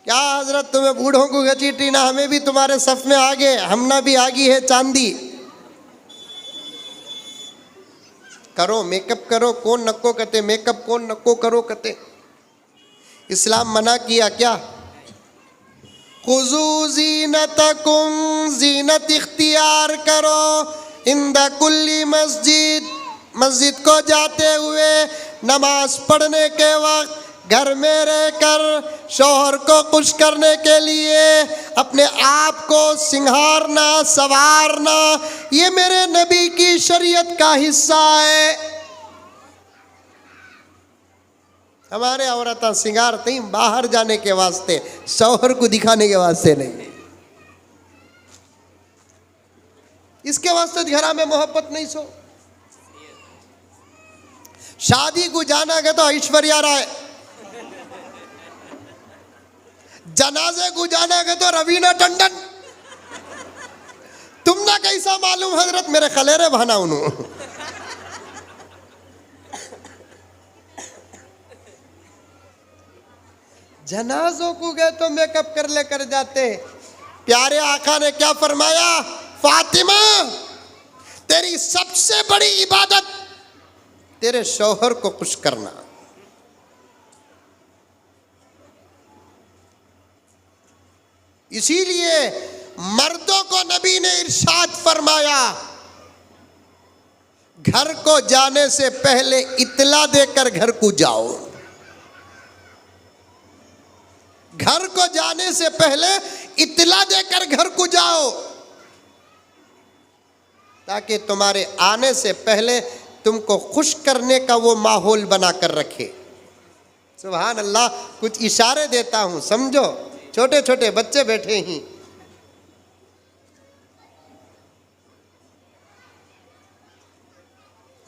क्या हजरत तुम्हें बूढ़ों को घसीटी ना, हमें भी तुम्हारे सफ में आगे, हमना भी आगी है चांदी। करो मेकअप करो, कौन नको कते मेकअप, कौन नको करो कते। इस्लाम मना किया क्या? खुजू ज़ीनतकुम, ज़ीनत इख्तियार करो इंदा कुल्ली मस्जिद, मस्जिद को जाते हुए, नमाज पढ़ने के वक्त, घर में रहकर शौहर को खुश करने के लिए अपने आप को सिंगारना, संवारना, ये मेरे नबी की शरीयत का हिस्सा है। हमारे औरतें सिंगारती बाहर जाने के वास्ते, शौहर को दिखाने के वास्ते नहीं। इसके वास्ते घरा में मोहब्बत नहीं सो। शादी को जाना गया तो ऐश्वर्या राय, जनाजे को जाना गया तो रवीना टंडन। तुम ना कैसा मालूम हजरत मेरे खलेरे भाना उन्होंने। जनाजों को गए तो मेकअप कर लेकर जाते। प्यारे आका ने क्या फरमाया? फातिमा, तेरी सबसे बड़ी इबादत तेरे शौहर को खुश करना। इसीलिए मर्दों को नबी ने इरशाद फरमाया, घर को जाने से पहले इत्तला देकर घर को जाओ। घर को जाने से पहले इत्तला देकर घर को जाओ, ताकि तुम्हारे आने से पहले तुमको खुश करने का वो माहौल बनाकर रखे। सुभान अल्लाह। कुछ इशारे देता हूं, समझो। छोटे छोटे बच्चे बैठे ही,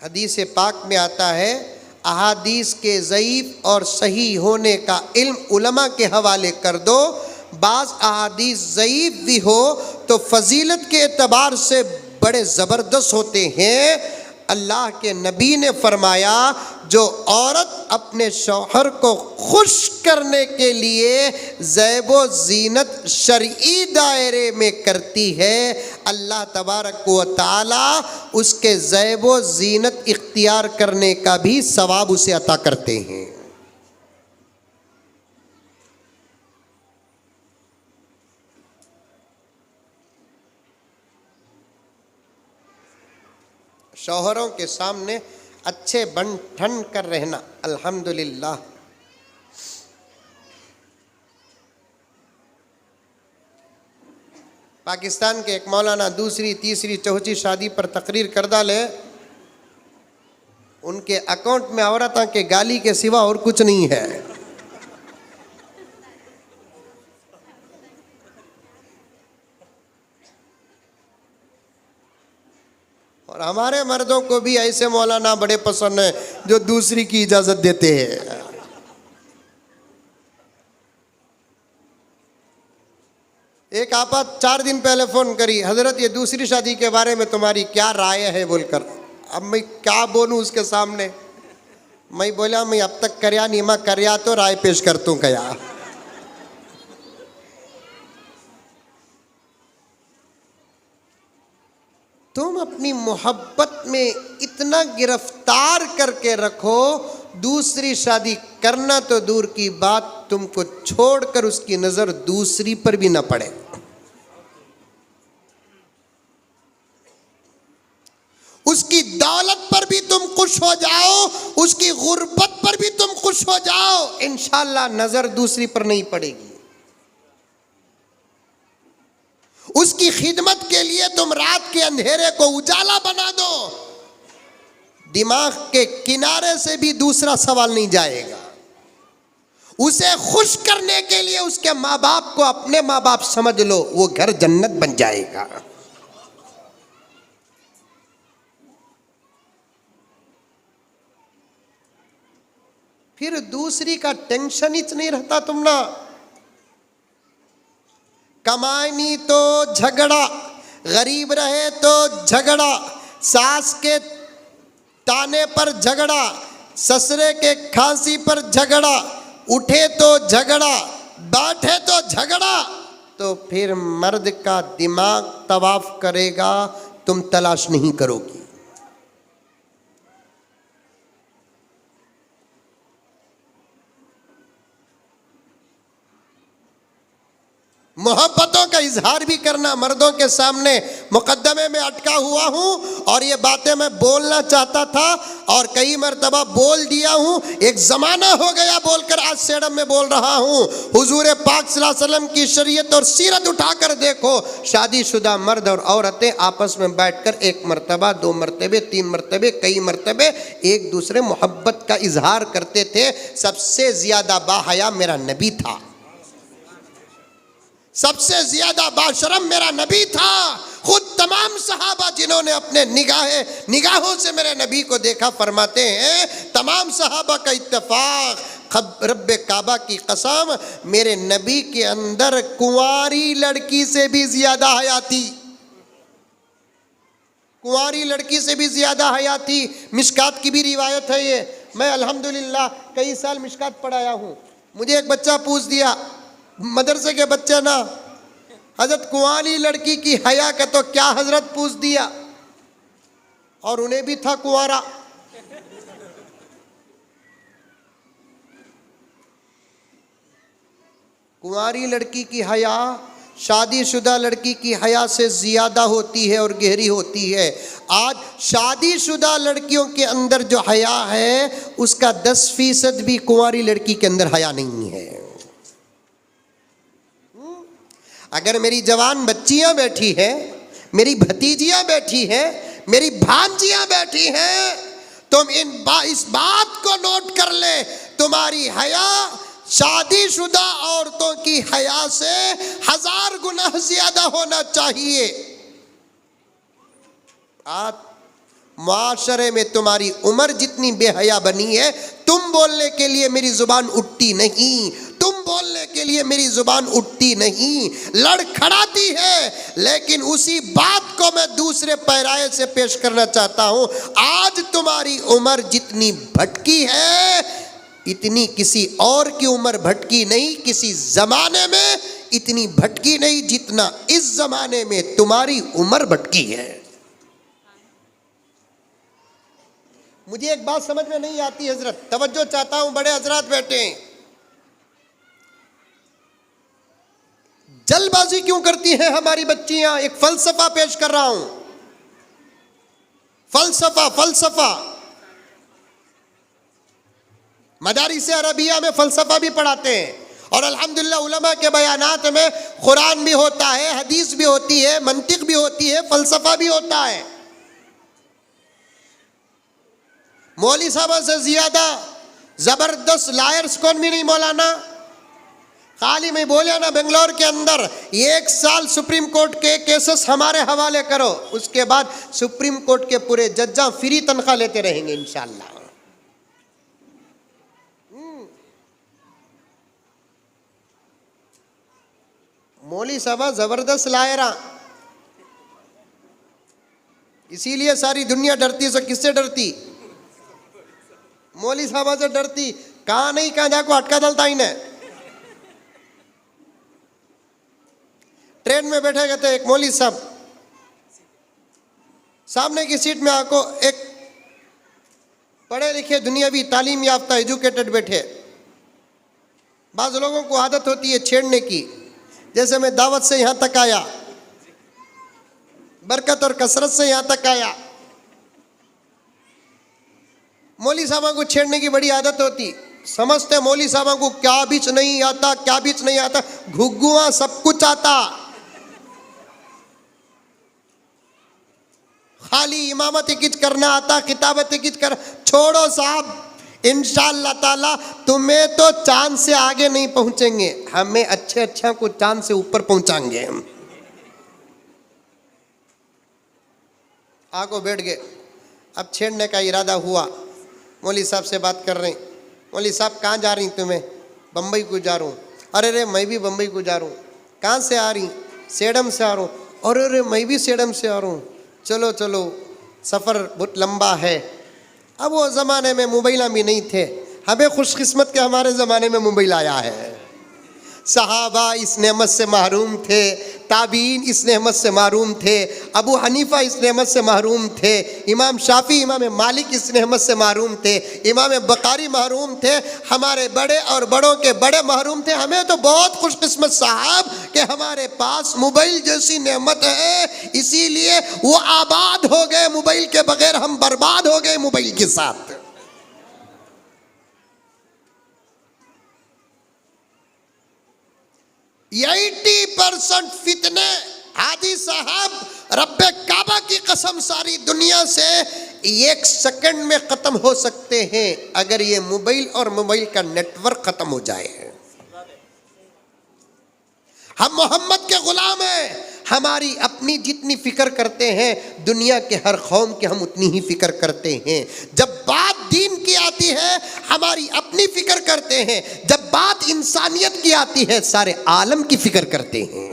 हदीस पाक में आता है, अहादीस के ज़ईफ़ और सही होने का इल्म उलमा के हवाले कर दो। बाज़ अहादीस ज़ईफ़ भी हो तो फजीलत के एतबार से बड़े ज़बरदस्त होते हैं। अल्लाह के नबी ने फरमाया, जो औरत अपने शौहर को खुश करने के लिए ज़ैबो ज़ीनत शरई दायरे में करती है, अल्लाह तबारक व तआला उसके ज़ैबो ज़ीनत इख्तियार करने का भी सवाब उसे अता करते हैं। शौहरों के सामने अच्छे बन ठन कर रहना। अल्हम्दुलिल्लाह। पाकिस्तान के एक मौलाना दूसरी, तीसरी, चौथी शादी पर तकरीर कर डाले, उनके अकाउंट में औरतों के गाली के सिवा और कुछ नहीं है। और हमारे मर्दों को भी ऐसे मौलाना बड़े पसंद है जो दूसरी की इजाजत देते हैं। एक आपा 4 दिन पहले फोन करी, हजरत ये दूसरी शादी के बारे में तुम्हारी क्या राय है बोलकर। अब मैं क्या बोलूं उसके सामने। मैं बोला मैं अब तक करया नहीं, मैं करया तो राय पेश कर तू कया। तुम अपनी मोहब्बत में इतना गिरफ्तार करके रखो, दूसरी शादी करना तो दूर की बात, तुमको छोड़कर उसकी नजर दूसरी पर भी ना पड़े। उसकी दौलत पर भी तुम खुश हो जाओ, उसकी गुर्बत पर भी तुम खुश हो जाओ, इंशाअल्लाह नजर दूसरी पर नहीं पड़ेगी। उसकी खिदमत के लिए तुम रात के अंधेरे को उजाला बना दो, दिमाग के किनारे से भी दूसरा सवाल नहीं जाएगा। उसे खुश करने के लिए उसके माँ बाप को अपने माँ बाप समझ लो, वो घर जन्नत बन जाएगा। फिर दूसरी का टेंशन ही नहीं रहता तुम ना। कमाई तो झगड़ा, गरीब रहे तो झगड़ा, सास के ताने पर झगड़ा, ससुरे के खांसी पर झगड़ा, उठे तो झगड़ा, बैठे तो झगड़ा। तो फिर मर्द का दिमाग तवाफ करेगा, तुम तलाश नहीं करोगी। मोहब्बतों का इजहार भी करना मर्दों के सामने। मुकद्दमे में अटका हुआ हूं और ये बातें मैं बोलना चाहता था और कई मर्तबा बोल दिया हूं। एक जमाना हो गया बोलकर, आज सेडम में बोल रहा हूं। हुजूर पाक सल्लल्लाहु अलैहि वसल्लम की शरीयत और सीरत उठाकर देखो। शादीशुदा मर्द और औरतें आपस में बैठकर एक मर्तबा, दो मर्तबे, तीन मर्तबे, कई मर्तबे एक दूसरे मोहब्बत का इजहार करते थे। सबसे ज्यादा बाहया मेरा नबी था, सबसे ज्यादा बाशरम मेरा नबी था। खुद तमाम सहाबा जिन्होंने अपने निगाहों से मेरे नबी को देखा, फरमाते हैं तमाम सहाबा का इत्तेफाक, रब्बे काबा की कसम, मेरे नबी के अंदर कुंवारी लड़की से भी ज्यादा हया थी, कुंवारी लड़की से भी ज्यादा हया थी। मिशकात की भी रिवायत है ये। मैं अल्हम्दुलिल्लाह कई साल मिशकात पढ़ाया हूँ। मुझे एक बच्चा पूछ दिया, मदरसे के बच्चे ना, हजरत कुंवारी लड़की की हया का तो क्या हजरत पूछ दिया, और उन्हें भी था कुंवारा। कुंवारी लड़की की हया शादीशुदा लड़की की हया से ज्यादा होती है और गहरी होती है। आज शादीशुदा लड़कियों के अंदर जो हया है उसका 10% भी कुंवारी लड़की के अंदर हया नहीं है। अगर मेरी जवान बच्चियां बैठी हैं, मेरी भतीजियां बैठी हैं, मेरी भांजियां बैठी हैं, तुम इस बात को नोट कर ले, तुम्हारी हया शादीशुदा औरतों की हया से 1000 गुना ज्यादा होना चाहिए। आज मुआशरे में तुम्हारी उम्र जितनी बेहया बनी है, तुम बोलने के लिए मेरी जुबान उठती नहीं, तुम बोलने के लिए मेरी जुबान उठती नहीं, लड़खड़ाती है। लेकिन उसी बात को मैं दूसरे पैराए से पेश करना चाहता हूं। आज तुम्हारी उम्र जितनी भटकी है, इतनी किसी और की उम्र भटकी नहीं, किसी जमाने में इतनी भटकी नहीं जितना इस जमाने में तुम्हारी उम्र भटकी है। मुझे एक बात समझ में नहीं आती हजरत, तवज्जो चाहता हूं, बड़े हजरात बैठे हैं, जल्दबाजी क्यों करती हैं हमारी बच्चियां? एक फलसफा पेश कर रहा हूं, फलसफा। मदारिस अरबिया में फलसफा भी पढ़ाते हैं और अल्हम्दुलिल्लाह उलमा के बयानात में कुरान भी होता है, हदीस भी होती है, मंतिक भी होती है, फलसफा भी होता है। मौली साहब से ज्यादा जबरदस्त लायर्स कौन भी नहीं मौलाना। खाली मैं बोलिया ना, बेंगलोर के अंदर 1 साल सुप्रीम कोर्ट के केसेस हमारे हवाले करो, उसके बाद सुप्रीम कोर्ट के पूरे जज्जा फ्री तनख्वाह लेते रहेंगे इंशाअल्लाह। मौली साहब जबरदस्त लायरा, इसीलिए सारी दुनिया डरती है। सो किससे डरती? मौली साहबा से डरती। कहाँ नहीं कहाँ जाको अटका दलता ही ने। ट्रेन में बैठे गए थे एक मौली साहब, सामने की सीट में आको एक पढ़े लिखे दुनियावी तालीम याफ्ता एजुकेटेड बैठे। बाज़ लोगों को आदत होती है छेड़ने की, जैसे मैं दावत से यहाँ तक आया, बरकत और कसरत से यहाँ तक आया, मौली साहबा को छेड़ने की बड़ी आदत होती। समझते मौली साहबा को क्या बीच नहीं आता, क्या बीच नहीं आता, घुग्गुआ सब कुछ आता, खाली इमामत किच करना आता, किताबत किच कर। छोड़ो साहब, इंशाअल्लाह ताला तुम्हें तो चांद से आगे नहीं पहुंचेंगे, हमें अच्छे अच्छा को चांद से ऊपर पहुंचाएंगे हम। आगो बैठ गए। अब छेड़ने का इरादा हुआ, मौली साहब से बात कर रहे हैं। मौली साहब कहाँ जा रही तुम्हें? बम्बई को जा रहा हूँ। अरे रे मैं भी बम्बई को जा रहा हूँ। कहाँ से आ रही? सेडम से आ रहा हूँ। अरे रे मैं भी सेडम से आ रहा हूँ। चलो चलो सफ़र बहुत लंबा है। अब वो ज़माने में मोबाइल भी नहीं थे, हमें खुशकिस्मत के हमारे ज़माने में मोबाइल आया है। सहाबा इस नेमत से महरूम थे, ताबीन इस नेमत से महरूम थे, अबू हनीफा इस नेमत से महरूम थे, इमाम शाफी इमाम मालिक इस नेमत से महरूम थे, इमाम बुखारी महरूम थे, हमारे बड़े और बड़ों के बड़े महरूम थे। हमें तो बहुत खुशकिस्मत साहब कि हमारे पास मोबाइल जैसी नेमत है, इसीलिए वो आबाद हो गए मोबाइल के बगैर, हम बर्बाद हो गए मोबाइल के साथ। ये 80% फितने हाजी साहब रब्बे काबा की कसम सारी दुनिया से 1 सेकंड में खत्म हो सकते हैं अगर ये मोबाइल और मोबाइल का नेटवर्क खत्म हो जाए। हम मोहम्मद के गुलाम हैं, हमारी अपनी जितनी फिक्र करते हैं दुनिया के हर कौम की हम उतनी ही फिक्र करते हैं। जब बात दीन की आती है हमारी अपनी फिक्र करते हैं, जब बात इंसानियत की आती है सारे आलम की फिक्र करते हैं।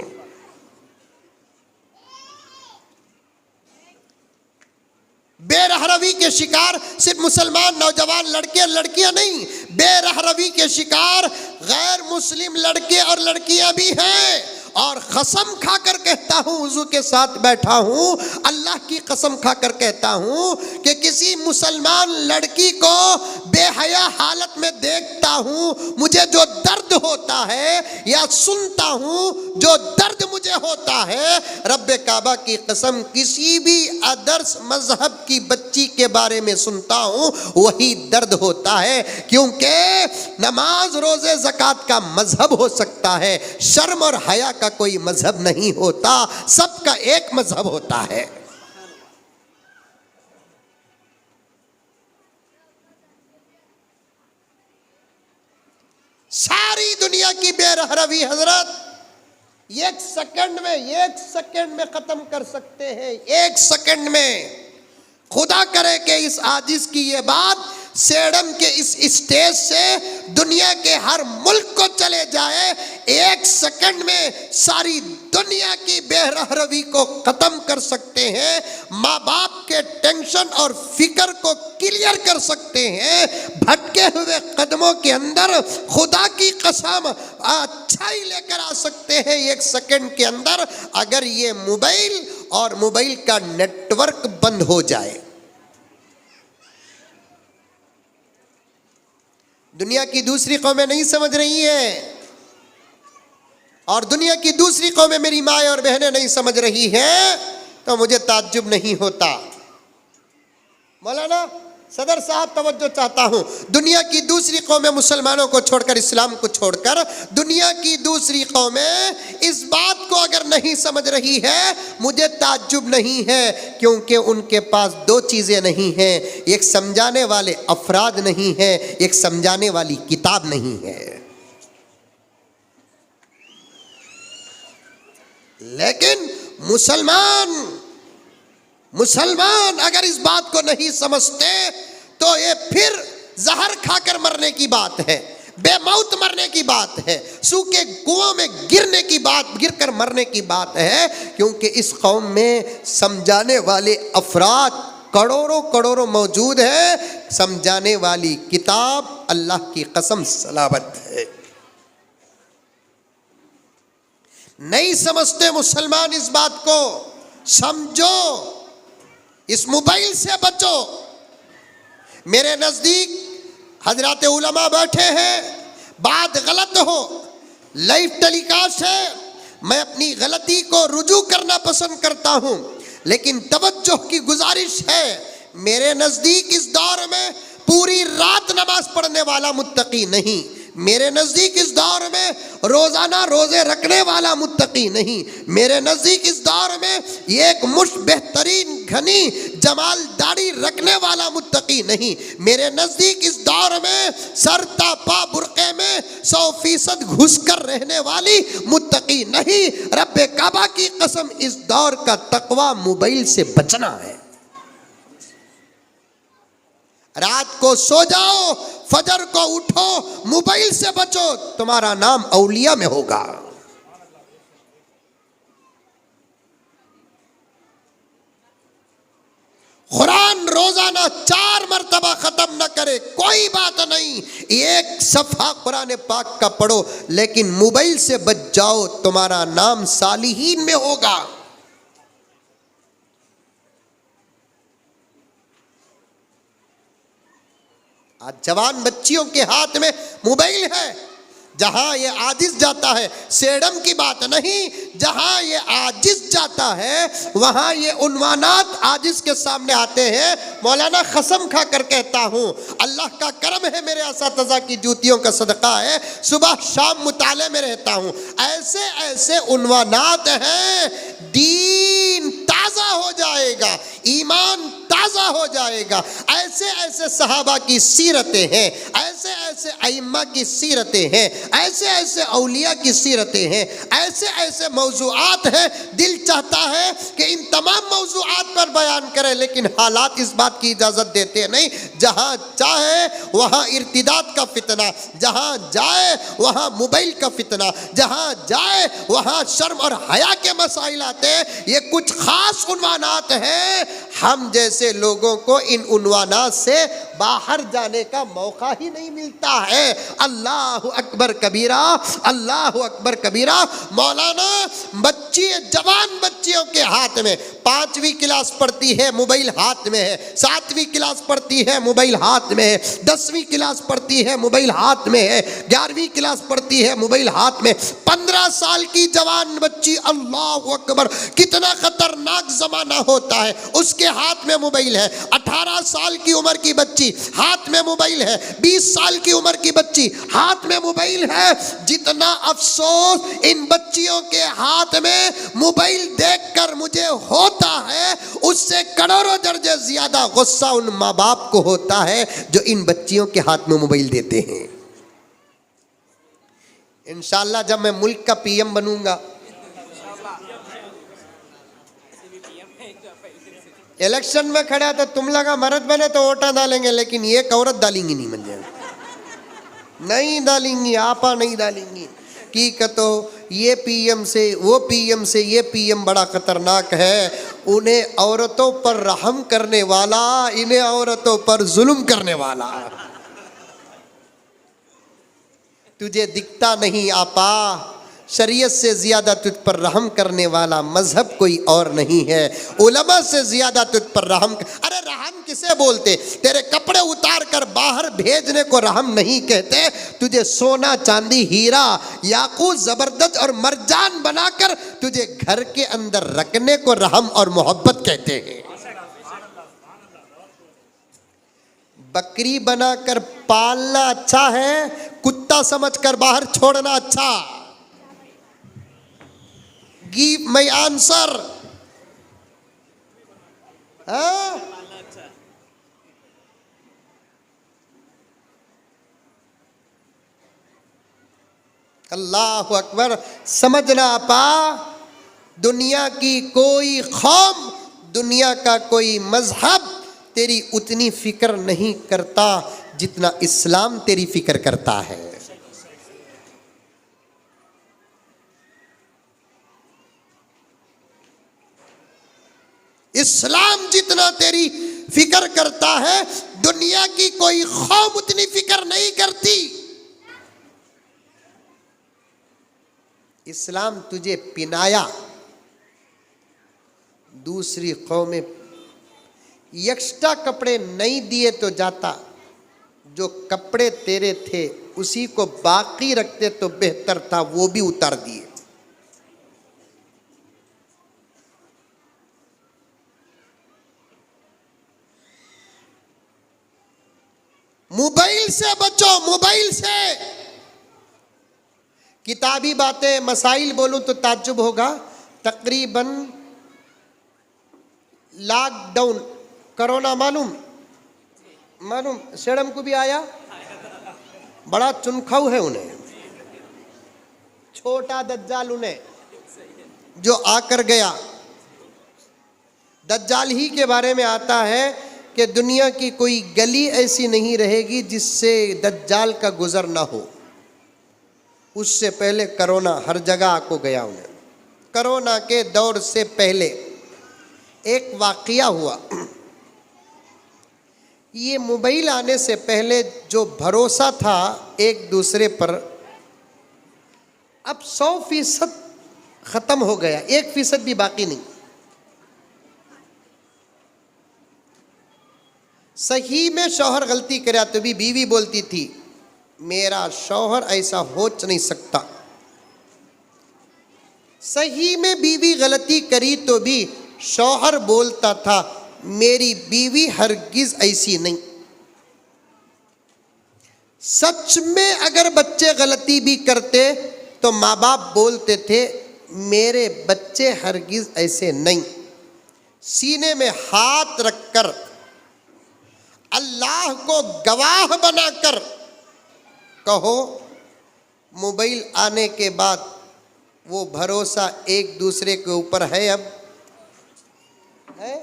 बेरहरवी के शिकार सिर्फ मुसलमान नौजवान लड़के और लड़कियां नहीं, बेरहरवी के शिकार गैर मुस्लिम लड़के और लड़कियां भी हैं। और कसम खाकर कहता हूं, वुजू के साथ बैठा हूं, अल्लाह की कसम खाकर कहता हूं कि किसी मुसलमान लड़की को बेहया हालत में देखता हूं, मुझे जो दर्द होता है या सुनता हूं जो दर्द मुझे होता है, रब्बे काबा की कसम किसी भी आदर्श मजहब की बच्ची के बारे में सुनता हूं वही दर्द होता है। क्योंकि नमाज रोजे ज़कात का मजहब हो सकता है, शर्म और हया का कोई मजहब नहीं होता, सबका एक मजहब होता है। सारी दुनिया की बेरहरवी हजरत 1 सेकंड में खत्म कर सकते हैं, 1 सेकंड में। खुदा करे कि इस आजिज की ये बात सेडम के इस स्टेज से दुनिया के हर मुल्क को चले जाए, 1 सेकंड में सारी दुनिया की बेरहरवी को खत्म कर सकते हैं, माँ बाप के टेंशन और फिक्र को क्लियर कर सकते हैं, भटके हुए कदमों के अंदर खुदा की कसम अच्छाई लेकर आ सकते हैं 1 सेकंड के अंदर, अगर ये मोबाइल और मोबाइल का नेटवर्क बंद हो जाए। दुनिया की दूसरी कौमें नहीं समझ रही हैं और दुनिया की दूसरी कौमें मेरी माँ और बहनें नहीं समझ रही हैं, तो मुझे ताज्जुब नहीं होता। मौलाना सदर साहब तवज्जो चाहता हूँ, दुनिया की दूसरी कौमें मुसलमानों को छोड़कर, इस्लाम को छोड़कर, दुनिया की दूसरी कौमें इस बात को अगर नहीं समझ रही है मुझे ताज्जुब नहीं है, क्योंकि उनके पास 2 चीज़ें नहीं हैं, एक समझाने वाले अफराद नहीं है, एक समझाने वाली किताब नहीं है। लेकिन मुसलमान अगर इस बात को नहीं समझते तो ये फिर जहर खाकर मरने की बात है। बेमौत मरने की बात है, सूखे कुओं में गिरने की बात, गिरकर मरने की बात है, क्योंकि इस कौम में समझाने वाले अफराद करोड़ों करोड़ों मौजूद है। समझाने वाली किताब अल्लाह की कसम सलामत है। नहीं समझते मुसलमान इस बात को, समझो, इस मोबाइल से बचो। मेरे नजदीक हजरात उलमा बैठे हैं, बात गलत हो, लाइव टेलीकास्ट है, मैं अपनी गलती को रुजू करना पसंद करता हूं, लेकिन तवज्जो की गुजारिश है। मेरे नजदीक इस दौर में पूरी रात नमाज पढ़ने वाला मुत्तकी नहीं, मेरे नजदीक इस दौर में रोजाना रोजे रखने वाला मुत्तकी नहीं, मेरे नजदीक इस दौर में एक मुश्त बेहतरीन घनी जमाल दाढ़ी रखने वाला मुत्तकी नहीं, मेरे नजदीक इस दौर में सर तापा बुर्के में 100% घुसकर रहने वाली मुत्तकी नहीं। रब्बे काबा की कसम, इस दौर का तकवा मोबाइल से बचना है। रात को सो जाओ, फजर को उठो, मोबाइल से बचो, तुम्हारा नाम औलिया में होगा। कुरान रोजाना 4 मरतबा खत्म न करे कोई बात नहीं, एक सफा कुरान पाक का पढ़ो, लेकिन मोबाइल से बच जाओ, तुम्हारा नाम सालिहीन में होगा। आज जवान बच्चियों के हाथ में मोबाइल है, जहां ये आजिज जाता है, सेडम की बात नहीं, जहां ये आजिज जाता है वहां ये उन्वानात आजिज के सामने आते हैं। मौलाना कसम खा कर कहता हूं, अल्लाह का करम है, मेरे असातिज़ा की जूतियों का सदका है, सुबह शाम मुताले में रहता हूं, ऐसे ऐसे उन्वानात हैं, दीन ताज़ा हो जाएगा, ईमान ताज़ा हो जाएगा। ऐसे ऐसे सहाबा की सीरतें हैं, ऐसे ऐसे अइम्मा की सीरतें हैं, ऐसे ऐसे औलिया की सीरतें हैं, ऐसे ऐसे मौज़ूआत हैं, दिल चाहता है कि इन तमाम मौज़ूआत पर बयान करें, लेकिन हालात इस बात की इजाज़त देते नहीं। जहाँ चाहे वहाँ इर्तिदाद का फितना, जहाँ जाए वहाँ मोबाइल का फितना, जहाँ जाए वहाँ शर्म और हया के मसाइल आते हैं। ये कुछ ख़ास उन्वानात हैं, हम जैसे लोगों को इन उन्वानात से बाहर जाने का मौका ही नहीं मिलता है। अल्लाह अकबर कबीरा, अल्लाह अकबर कबीरा। मौलाना बच्ची, जवान बच्चियों के हाथ में 5वीं क्लास पढ़ती है, मोबाइल हाथ में है, 7वीं क्लास पढ़ती है, मोबाइल हाथ में है, 10वीं क्लास पढ़ती है, मोबाइल हाथ में है, 11वीं क्लास पढ़ती है, मोबाइल हाथ में। 15 साल की जवान बच्ची, अल्लाह अकबर, कितना खतरनाक जमाना होता है, उसके हाथ में मोबाइल है। 18 साल की उम्र की बच्ची हाथ में मोबाइल है, 20 साल की उम्र की बच्ची हाथ में मोबाइल है। जितना अफसोस इन बच्चियों के हाथ में मोबाइल देखकर मुझे होता है, उससे करोड़ों दर्जे ज्यादा गुस्सा उन माँ बाप को होता है जो इन बच्चियों के हाथ में मोबाइल देते हैं। इंशाअल्लाह जब मैं मुल्क का पीएम बनूंगा, इलेक्शन में खड़ा तो तुम लगा मर्द बने तो वोटा डालेंगे, लेकिन एक औरत डालेंगी नहीं, मंजे नहीं डालेंगी, आपा नहीं डालेंगी। की कतो ये पीएम से वो पीएम से ये पीएम बड़ा खतरनाक है, उन्हें औरतों पर रहम करने वाला, इन्हें औरतों पर जुल्म करने वाला। तुझे दिखता नहीं आपा, शरीयत से ज़्यादा तुझ पर रहम करने वाला मजहब कोई और नहीं है, उलमा से ज़्यादा तुझ पर रहम। अरे रहम किसे बोलते? तेरे कपड़े उतार कर बाहर भेजने को रहम नहीं कहते, तुझे सोना चांदी हीरा याकूत जबरदस्त और मरजान बनाकर तुझे घर के अंदर रखने को रहम और मोहब्बत कहते हैं। बकरी बनाकर पालना अच्छा है, कुत्ता समझकर बाहर छोड़ना अच्छा। Give my answer. अल्लाह अकबर। समझना आपा, दुनिया की कोई कौम, दुनिया का कोई मजहब तेरी उतनी फिक्र नहीं करता जितना इस्लाम तेरी फिक्र करता है। इस्लाम जितना तेरी फिक्र करता है, दुनिया की कोई कौम उतनी फिक्र नहीं करती। इस्लाम तुझे पिनाया, दूसरी कौमें एक्स्ट्रा कपड़े नहीं दिए तो जाता, जो कपड़े तेरे थे उसी को बाकी रखते तो बेहतर था, वो भी उतार दिए। मोबाइल से बचो, मोबाइल से। किताबी बातें मसाइल बोलूं तो ताज्जुब होगा, तकरीबन लॉकडाउन कोरोना मालूम सेड़म को भी आया, बड़ा चुनखाऊ है उन्हें, छोटा दज्जाल उन्हें जो आकर गया। दज्जाल ही के बारे में आता है कि दुनिया की कोई गली ऐसी नहीं रहेगी जिससे दज्जाल का गुजर ना हो। उससे पहले कोरोना हर जगह आको गया उन्हें। कोरोना के दौर से पहले एक वाकया हुआ। ये मोबाइल आने से पहले जो भरोसा था एक दूसरे पर, अब 100% खत्म हो गया, 1% भी बाकी नहीं। सही में शौहर गलती करे तो भी बीवी बोलती थी मेरा शौहर ऐसा हो नहीं सकता। सही में बीवी गलती करी तो भी शौहर बोलता था मेरी बीवी हरगिज ऐसी नहीं। सच में अगर बच्चे गलती भी करते तो माँ बाप बोलते थे मेरे बच्चे हरगिज ऐसे नहीं। सीने में हाथ रखकर अल्लाह को गवाह बनाकर कहो, मोबाइल आने के बाद वो भरोसा एक दूसरे के ऊपर है, अब है।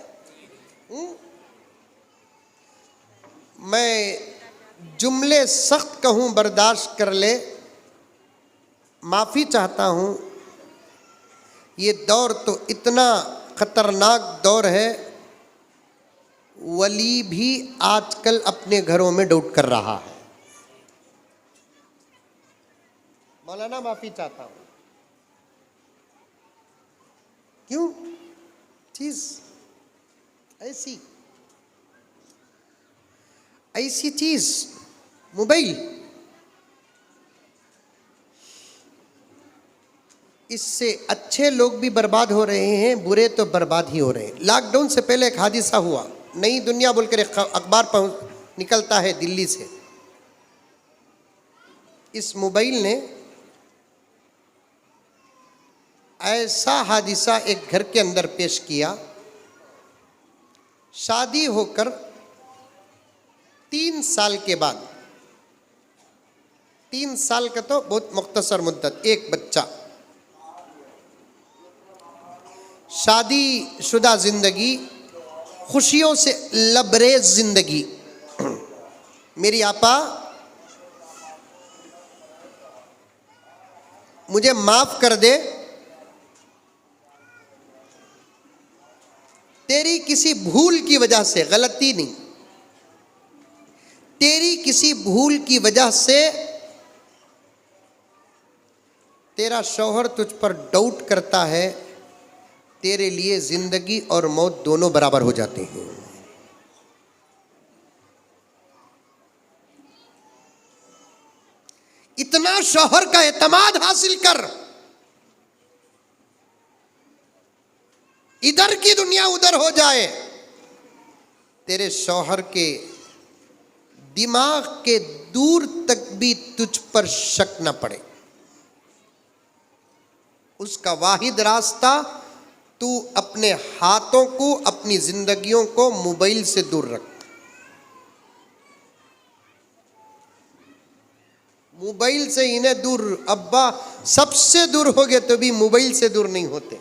मैं जुमले सख्त कहूँ बर्दाश्त कर ले, माफ़ी चाहता हूँ। ये दौर तो इतना खतरनाक दौर है, वली भी आजकल अपने घरों में डाउट कर रहा है। मौलाना माफ़ी चाहता हूँ। क्यों? चीज़ ऐसी चीज़ मोबाइल, इससे अच्छे लोग भी बर्बाद हो रहे हैं, बुरे तो बर्बाद ही हो रहे हैं। लॉकडाउन से पहले एक हादिसा हुआ, नई दुनिया बोलकर एक अखबार निकलता है दिल्ली से। इस मोबाइल ने ऐसा हादिसा एक घर के अंदर पेश किया। शादी होकर 3 साल के बाद, 3 साल का तो बहुत मुख्तसर मुद्दत, एक बच्चा, शादी शुदा जिंदगी, खुशियों से लबरेज जिंदगी। मेरी आपा मुझे माफ कर दे, तेरी किसी भूल की वजह से, गलती नहीं, तेरी किसी भूल की वजह से तेरा शौहर तुझ पर डाउट करता है, तेरे लिए जिंदगी और मौत दोनों बराबर हो जाते हैं। इतना शौहर का एतमाद हासिल कर, इधर की दुनिया उधर हो जाए, तेरे शौहर के दिमाग के दूर तक भी तुझ पर शक न पड़े। उसका वाहिद रास्ता, तू अपने हाथों को, अपनी जिंदगियों को मोबाइल से दूर रख। मोबाइल से इन्हें दूर, अब्बा सबसे दूर हो गए तो भी मोबाइल से दूर नहीं होते।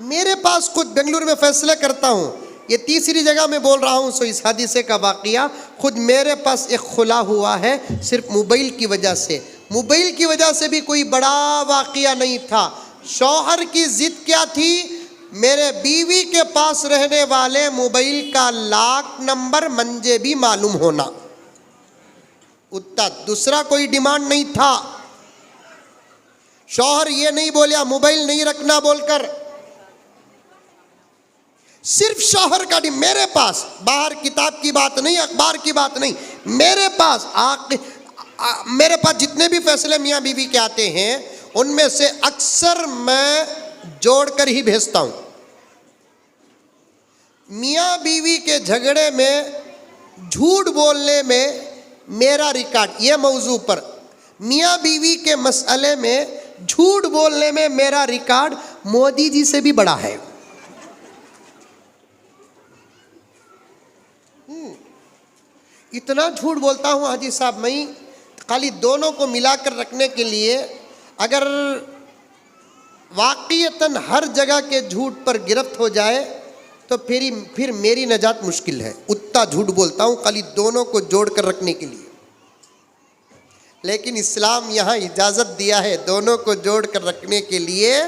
मेरे पास खुद बेंगलुरु में फैसला करता हूँ, ये तीसरी जगह में बोल रहा हूँ, सो इस हादिसे का वाकया खुद मेरे पास एक खुला हुआ है सिर्फ मोबाइल की वजह से। मोबाइल की वजह से भी कोई बड़ा वाकया नहीं था। शौहर की जिद क्या थी? मेरे बीवी के पास रहने वाले मोबाइल का लॉक नंबर मुझे भी मालूम होना, उतना दूसरा कोई डिमांड नहीं था। शौहर ये नहीं बोलिया मोबाइल नहीं रखना बोलकर, सिर्फ शौहर का मेरे पास, बाहर किताब की बात नहीं, अखबार की बात नहीं, मेरे पास मेरे पास जितने भी फैसले मियाँ बीवी के आते हैं उनमें से अक्सर मैं जोड़कर ही भेजता हूं। मियाँ बीवी के झगड़े में झूठ बोलने में मेरा रिकॉर्ड, ये मौजू पर मियाँ बीवी के मसले में झूठ बोलने में मेरा रिकॉर्ड मोदी जी से भी बड़ा है। इतना झूठ बोलता हूं हाजी साहब, मैं खाली दोनों को मिलाकर रखने के लिए अगर वाक़ईतन हर जगह के झूठ पर गिरफ्त हो जाए तो फिर मेरी नजात मुश्किल है। उतना झूठ बोलता हूं खाली दोनों को जोड़कर रखने के लिए, लेकिन इस्लाम यहाँ इजाज़त दिया है दोनों को जोड़कर रखने के लिए।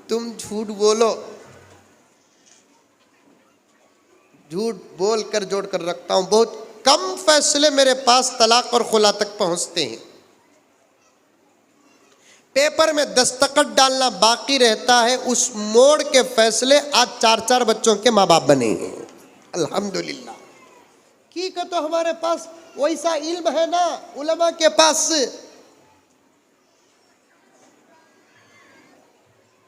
तुम झूठ बोलो, झूठ बोल कर जोड़कर रखता हूं। बहुत कम फैसले मेरे पास तलाक और खुला तक पहुंचते हैं। पेपर में दस्तखत डालना बाकी रहता है, उस मोड़ के फैसले आज 4-4 बच्चों के माँ बाप बने हैं, अल्हम्दुलिल्लाह। की का तो हमारे पास वैसा इल्म है ना उलमा के पास,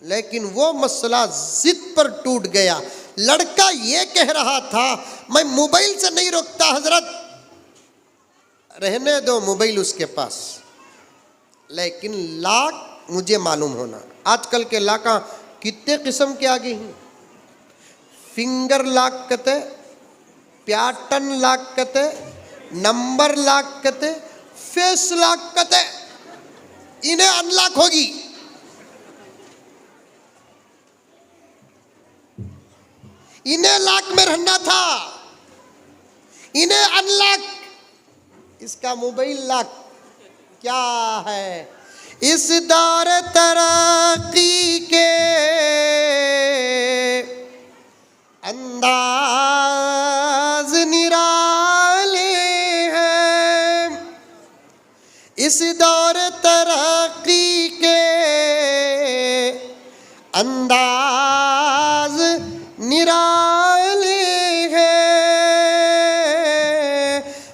लेकिन वो मसला जिद पर टूट गया। लड़का ये कह रहा था मैं मोबाइल से नहीं रोकता हजरत, रहने दो मोबाइल उसके पास, लेकिन लाख मुझे मालूम होना। आजकल के लाका कितने किस्म के आ गए हैं, फिंगर लाक कहते, पैटर्न लाक कहते, नंबर लाक कहते, फेस लाक कहते, इन्हें अनलॉक होगी। इन्हें लाक में रहना था, इन्हें अनलॉक, इसका मोबाइल लॉक क्या है। इस दौर तरक्की के अंदाज निराले हैं, इस दौर तरक्की के अंदाज निराले हैं,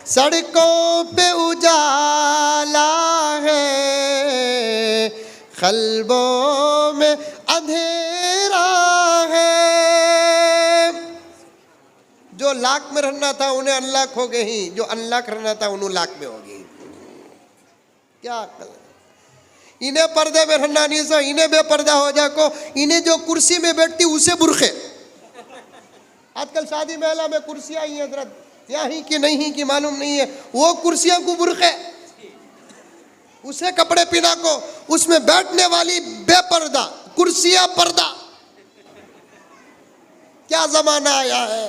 सड़कों पे उजाला है, क़ल्बों में अंधेरा है। जो लाख में रहना था उन्हें अनलॉक हो गई, जो अनलॉक रहना था उन्हें लाख में हो गई। क्या कर, इन्हें पर्दे में रहना नहीं सो, इन्हें बेपर्दा हो जाको, इन्हें जो कुर्सी में बैठती उसे बुरखे। आजकल शादी महला में कुर्सियां ही हजरत, यहाँ ही कि नहीं कि मालूम नहीं है, वो कुर्सियां को बुरखे, उसे कपड़े पहना को, उसमें बैठने वाली बेपर्दा, कुर्सियां पर्दा। क्या जमाना आया है,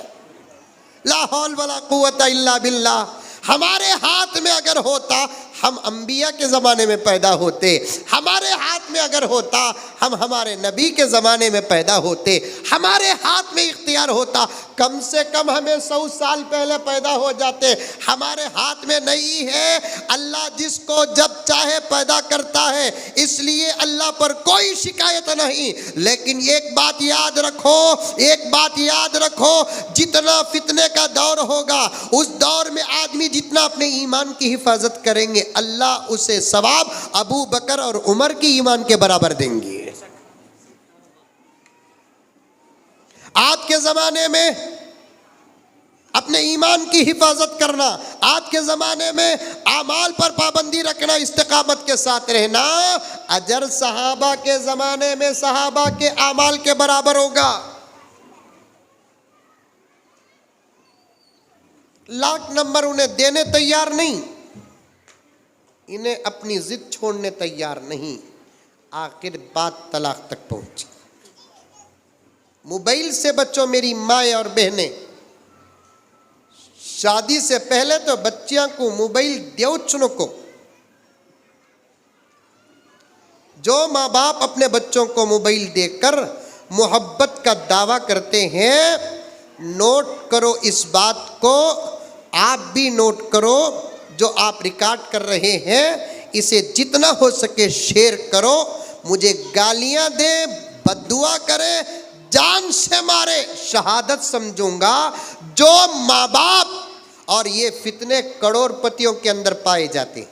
ला हौल वला कुव्वता इल्ला बिल्लाह। हमारे हाथ में अगर होता हम अंबिया के ज़माने में पैदा होते, हमारे हाथ में अगर होता हम हमारे नबी के ज़माने में पैदा होते, हमारे हाथ में इख्तियार होता कम से कम हमें 100 साल पहले पैदा हो जाते। हमारे हाथ में नहीं है, अल्लाह जिसको जब चाहे पैदा करता है, इसलिए अल्लाह पर कोई शिकायत नहीं। लेकिन एक बात याद रखो, एक बात याद रखो, जितना फितने का दौर होगा उस दौर में आदमी जितना अपने ईमान की हिफाजत करेंगे अल्लाह उसे सवाब अबू बकर और उमर की ईमान के बराबर देंगे। आज के ज़माने में अपने ईमान की हिफाजत करना, आज के ज़माने में आमाल पर पाबंदी रखना, इस्तिकामत के साथ रहना, अजर सहाबा के ज़माने में सहाबा के आमाल के बराबर होगा। लाख नंबर उन्हें देने तैयार नहीं, इन्हें अपनी जिद छोड़ने तैयार नहीं। आखिर बात तलाक तक पहुंची। मोबाइल से बच्चों, मेरी माएँ और बहनें, शादी से पहले तो बच्चियां को मोबाइल देव चुनो को। जो माँ बाप अपने बच्चों को मोबाइल देकर मोहब्बत का दावा करते हैं। नोट करो इस बात को, आप भी नोट करो, जो आप रिकॉर्ड कर रहे हैं इसे जितना हो सके शेयर करो। मुझे गालियां दे, बद्दुआ करे, जान से मारे, शहादत समझूंगा। जो माँ बाप, और ये फितने करोड़पतियों के अंदर पाए जाते हैं।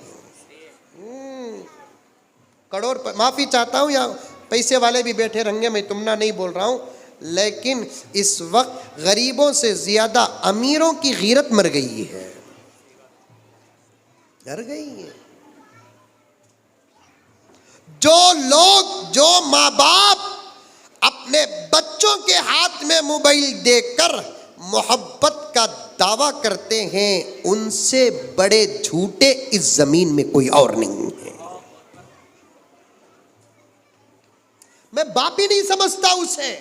माफी चाहता हूं, यहाँ पैसे वाले भी बैठे रहेंगे, मैं तुमना नहीं बोल रहा हूं, लेकिन इस वक्त गरीबों से ज्यादा अमीरों की गीरत मर गई है, मर गई है। जो लोग, जो माँ बाप अपने बच्चों के हाथ में मोबाइल देकर मोहब्बत का दावा करते हैं, उनसे बड़े झूठे इस जमीन में कोई और नहीं है। मैं बाप ही नहीं समझता उसे,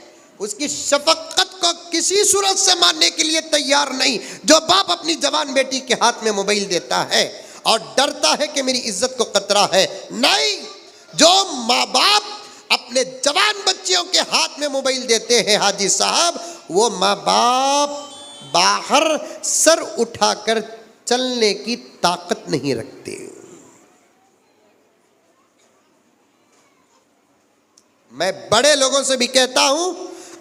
उसकी शफकत को किसी सूरत से मानने के लिए तैयार नहीं। जो बाप अपनी जवान बेटी के हाथ में मोबाइल देता है और डरता है कि मेरी इज्जत को खतरा है, नहीं। जो माँ बाप अपने जवान बच्चियों के हाथ में मोबाइल देते हैं हाजी साहब, वो माँ बाप बाहर सर उठाकर चलने की ताकत नहीं रखते। मैं बड़े लोगों से भी कहता हूं,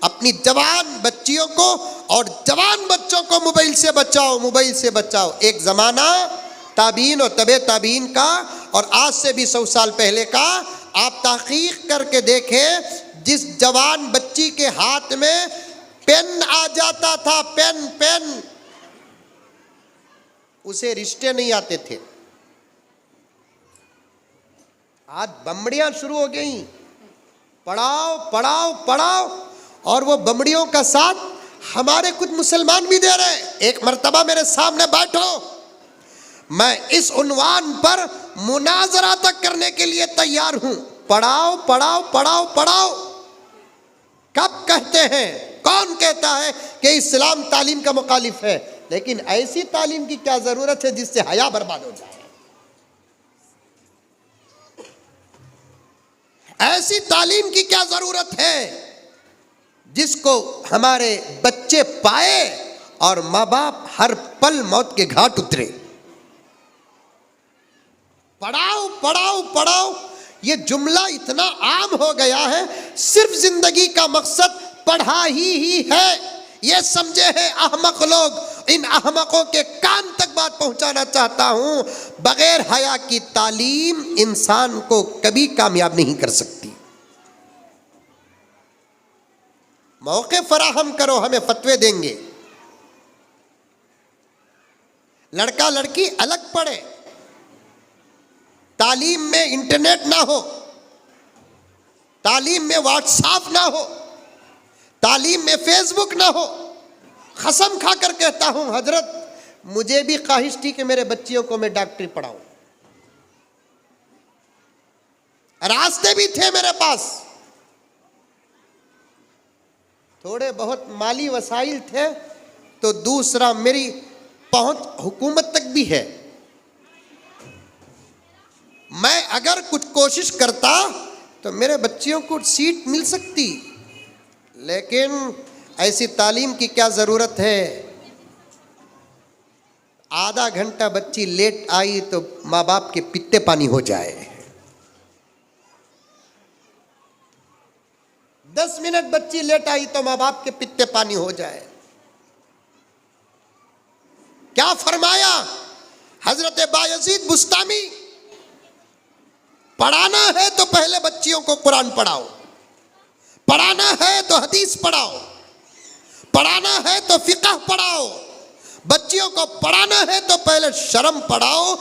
अपनी जवान बच्चियों को और जवान बच्चों को मोबाइल से बचाओ, मोबाइल से बचाओ। एक जमाना ताबीन और तबे ताबीन का, और आज से भी 100 साल पहले का, आप तहकीक करके देखें, जिस जवान बच्ची के हाथ में पेन आ जाता था, पेन, उसे रिश्ते नहीं आते थे। आज बम्बड़ियां शुरू हो गई, पढ़ाओ पढ़ाओ पढ़ाओ, और वो बम्बड़ियों का साथ हमारे कुछ मुसलमान भी दे रहे हैं। एक मर्तबा मेरे सामने बैठो, मैं इस उन्वान पर मुनाजरा तक करने के लिए तैयार हूं। पढ़ाओ पढ़ाओ पढ़ाओ पढ़ाओ, कब कहते हैं, कौन कहता है कि इस्लाम तालीम का मुखालिफ है? लेकिन ऐसी तालीम की क्या जरूरत है जिससे हया बर्बाद हो जाए? ऐसी तालीम की क्या जरूरत है जिसको हमारे बच्चे पाए और माँ बाप हर पल मौत के घाट उतरे? पढ़ाओ पढ़ाओ पढ़ाओ, ये जुमला इतना आम हो गया है, सिर्फ जिंदगी का मकसद पढ़ाई ही है, ये समझे हैं अहमक लोग। इन अहमकों के कान तक बात पहुंचाना चाहता हूं, बगैर हया की तालीम इंसान को कभी कामयाब नहीं कर सकती। मौके फराहम करो, हमें फतवे देंगे। लड़का लड़की अलग पढ़े, तालीम में इंटरनेट ना हो, तालीम में व्हाट्सएप ना हो, तालीम में फेसबुक ना हो। कसम खाकर कहता हूं हजरत, मुझे भी ख्वाहिश थी कि मेरे बच्चियों को मैं डॉक्टरी पढ़ाऊं, रास्ते भी थे मेरे पास, थोड़े बहुत माली वसाइल थे, तो दूसरा मेरी पहुंच हुकूमत तक भी है। मैं अगर कुछ कोशिश करता तो मेरे बच्चियों को सीट मिल सकती, लेकिन ऐसी तालीम की क्या ज़रूरत है? आधा घंटा बच्ची लेट आई तो माँ बाप के पित्ते पानी हो जाए, 10 मिनट बच्ची लेट आई तो माँ बाप के पित्ते पानी हो जाए। क्या फरमाया हजरत बायजीद बुस्तामी? पढ़ाना है तो पहले बच्चियों को कुरान पढ़ाओ, पढ़ाना है तो हदीस पढ़ाओ, पढ़ाना है तो फिक़ह पढ़ाओ, बच्चियों को पढ़ाना है तो पहले शर्म पढ़ाओ,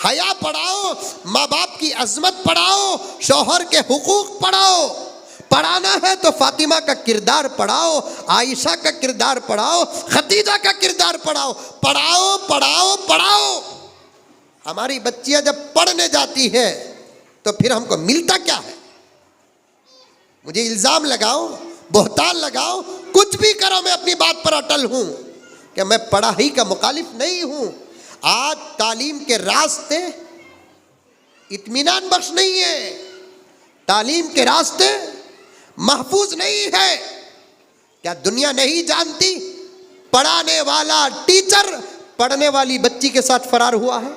हया पढ़ाओ, माँ बाप की अजमत पढ़ाओ, शौहर के हुकूक पढ़ाओ। पढ़ाना है तो फातिमा का किरदार पढ़ाओ, आयशा का किरदार पढ़ाओ, खदीजा का किरदार पढ़ाओ। पढ़ाओ पढ़ाओ पढ़ाओ। हमारी बच्चियां जब पढ़ने जाती है तो फिर हमको मिलता क्या है? मुझे इल्जाम लगाओ, बोहतान लगाओ, कुछ भी करो, मैं अपनी बात पर अटल हूं कि मैं पढ़ाई का मुखालिफ नहीं हूं। आज तालीम के रास्ते इत्मीनान बख्श नहीं है, तालीम के रास्ते महफूज नहीं है। क्या दुनिया नहीं जानती पढ़ाने वाला टीचर पढ़ने वाली बच्ची के साथ फरार हुआ है?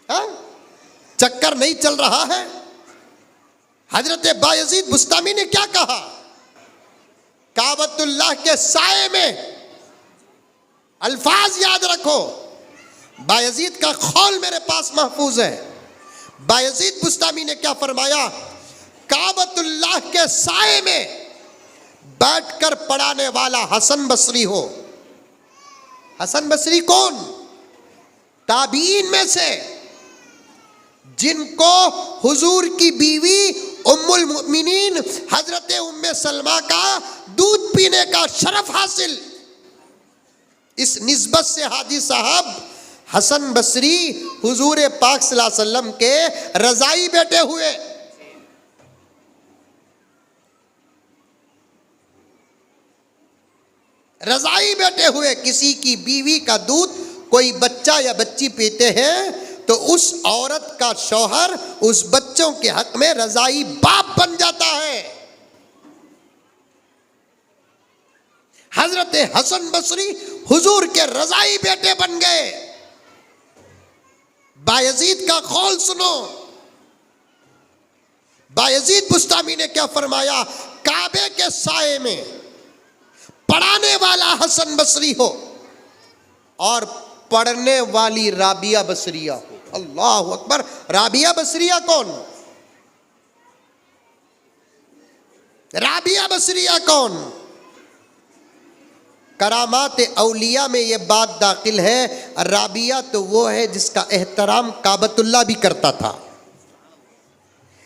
हा? चक्कर नहीं चल रहा है? हजरत बायजीद बुस्तामी ने क्या कहा? काबतुल्लाह के साए में, अल्फाज याद रखो, बायजीद का कौल मेरे पास महफूज है। बायजीद बुस्तामी ने क्या फरमाया? काबतुल्लाह के साए में बैठकर पढ़ाने वाला हसन बसरी हो। हसन बसरी कौन? ताबीन में से, जिनको हुजूर की बीवी उम्मुल मुमिनीन हजरत उम्मे सलमा का दूध पीने का शरफ हासिल। इस निस्बत से हाजी साहब हसन बसरी हुजूर पाक सल्लल्लाहु अलैहि वसल्लम के रजाई बेटे हुए। रजाई बेटे हुए। किसी की बीवी का दूध कोई बच्चा या बच्ची पीते हैं तो उस औरत का शौहर उस बच्चों के हक में रजाई बाप बन जाता है। हजरत हसन बसरी हुजूर के रजाई बेटे बन गए। बायजीद का कौल सुनो। बायजीद बुस्तामी ने क्या फरमाया? काबे के साए में पढ़ाने वाला हसन बसरी हो और पढ़ने वाली राबिया बसरिया हो। अल्लाह अकबर। राबिया बसरिया कौन? राबिया बसरिया कौन? करामात औलिया में यह बात दाखिल है। राबिया तो वो है जिसका एहतराम काबतुल्लाह भी करता था।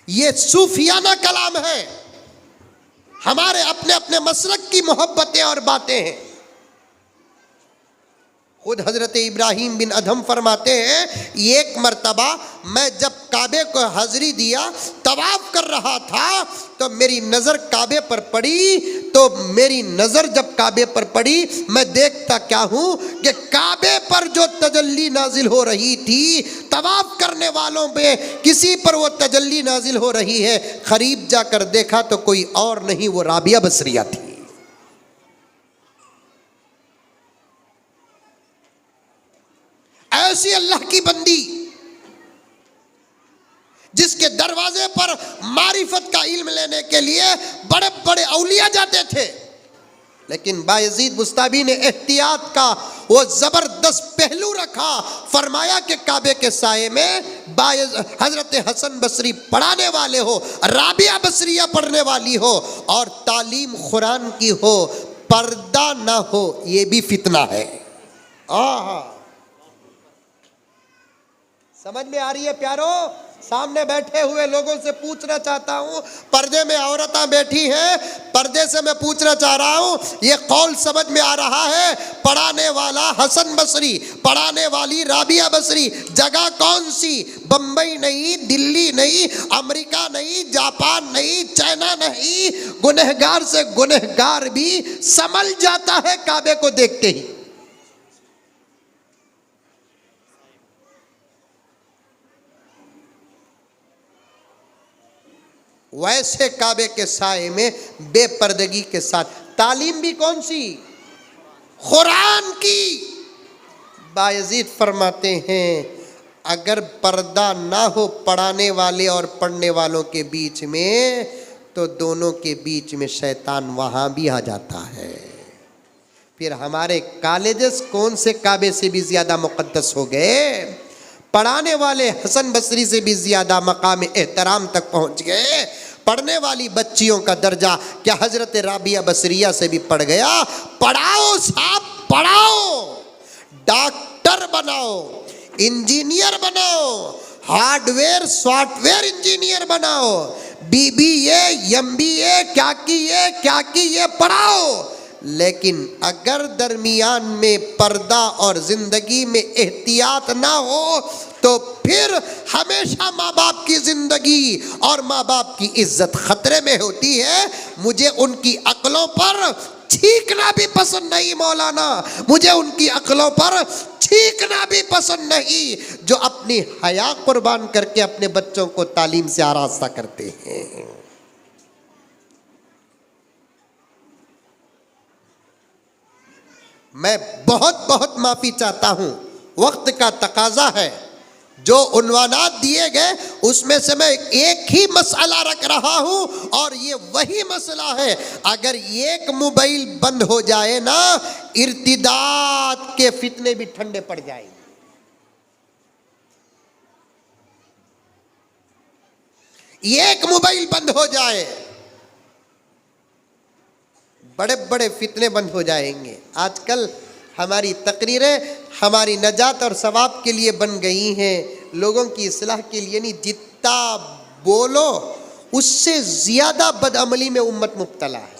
यह सूफियाना कलाम है। हमारे अपने अपने मसलक की मोहब्बतें और बातें हैं। खुद हजरत इब्राहिम बिन अधम फरमाते हैं, एक मर्तबा मैं जब काबे को हाजिरी दिया, तवाफ कर रहा था, तो मेरी नज़र काबे पर पड़ी। तो मेरी नज़र जब काबे पर पड़ी, मैं देखता क्या हूँ कि काबे पर जो तजल्ली नाजिल हो रही थी, तवाफ करने वालों पे किसी पर वो तजल्ली नाजिल हो रही है। करीब जाकर देखा तो कोई और नहीं, वो राबिया बसरिया थी। ऐसी अल्लाह की बंदी जिसके दरवाजे पर मारिफत का इल्म लेने के लिए बड़े बड़े औलिया जाते थे, लेकिन बायजीद बुस्तामी ने एहतियात का वो जबरदस्त पहलू रखा। फरमाया कि काबे के साए में हजरत हसन बसरी पढ़ाने वाले हो, राबिया बसरिया पढ़ने वाली हो, और तालीम कुरान की हो, पर्दा ना हो, ये भी फितना है। समझ में आ रही है प्यारो? सामने बैठे हुए लोगों से पूछना चाहता हूं, पर्दे में औरतें बैठी हैं, पर्दे से मैं पूछना चाह रहा हूं, ये कौल समझ में आ रहा है? पढ़ाने वाला हसन बसरी, पढ़ाने वाली राबिया बसरी। जगह कौन सी? बंबई नहीं, दिल्ली नहीं, अमेरिका नहीं, जापान नहीं, चाइना नहीं। गुनहगार से गुनहगार भी संभल जाता है काबे को देखते ही। वैसे काबे के साए में बेपर्दगी के साथ तालीम भी कौन सी? कुरान की। बायजीद फरमाते हैं, अगर पर्दा ना हो पढ़ाने वाले और पढ़ने वालों के बीच में, तो दोनों के बीच में शैतान वहां भी आ जाता है। फिर हमारे कॉलेजेस कौन से काबे से भी ज्यादा मुकद्दस हो गए? पढ़ाने वाले हसन बसरी से भी ज्यादा मकाम एहतराम तक पहुंच गए। पढ़ने वाली बच्चियों का दर्जा क्या हजरत राबिया बसरिया से भी पड़ गया? पढ़ाओ साहब, पढ़ाओ, डॉक्टर बनाओ, इंजीनियर बनाओ, हार्डवेयर सॉफ्टवेयर इंजीनियर बनाओ, BBA MBA क्या किए पढ़ाओ। लेकिन अगर दरमियान में पर्दा और जिंदगी में एहतियात ना हो, तो फिर हमेशा माँ बाप की जिंदगी और माँ बाप की इज्जत खतरे में होती है। मुझे उनकी अक्लों पर छींकना भी पसंद नहीं मौलाना, मुझे उनकी अक्लों पर छींकना भी पसंद नहीं, जो अपनी हया कुर्बान करके अपने बच्चों को तालीम से आरास्ता करते हैं। मैं बहुत बहुत माफ़ी चाहता हूँ, वक्त का तकाजा है। जो उन्वानात दिए गए उसमें से मैं एक ही मसला रख रहा हूँ और ये वही मसला है। अगर एक मोबाइल बंद हो जाए ना, इर्तिदाद के फितने भी ठंडे पड़ जाएंगे। एक मोबाइल बंद हो जाए, बड़े बड़े फितने बंद हो जाएंगे। आजकल हमारी तकरीरें हमारी नजात और सवाब के लिए बन गई हैं, लोगों की इस्लाह के लिए नहीं। जितना बोलो उससे ज्यादा बदअमली में उम्मत मुब्तला है।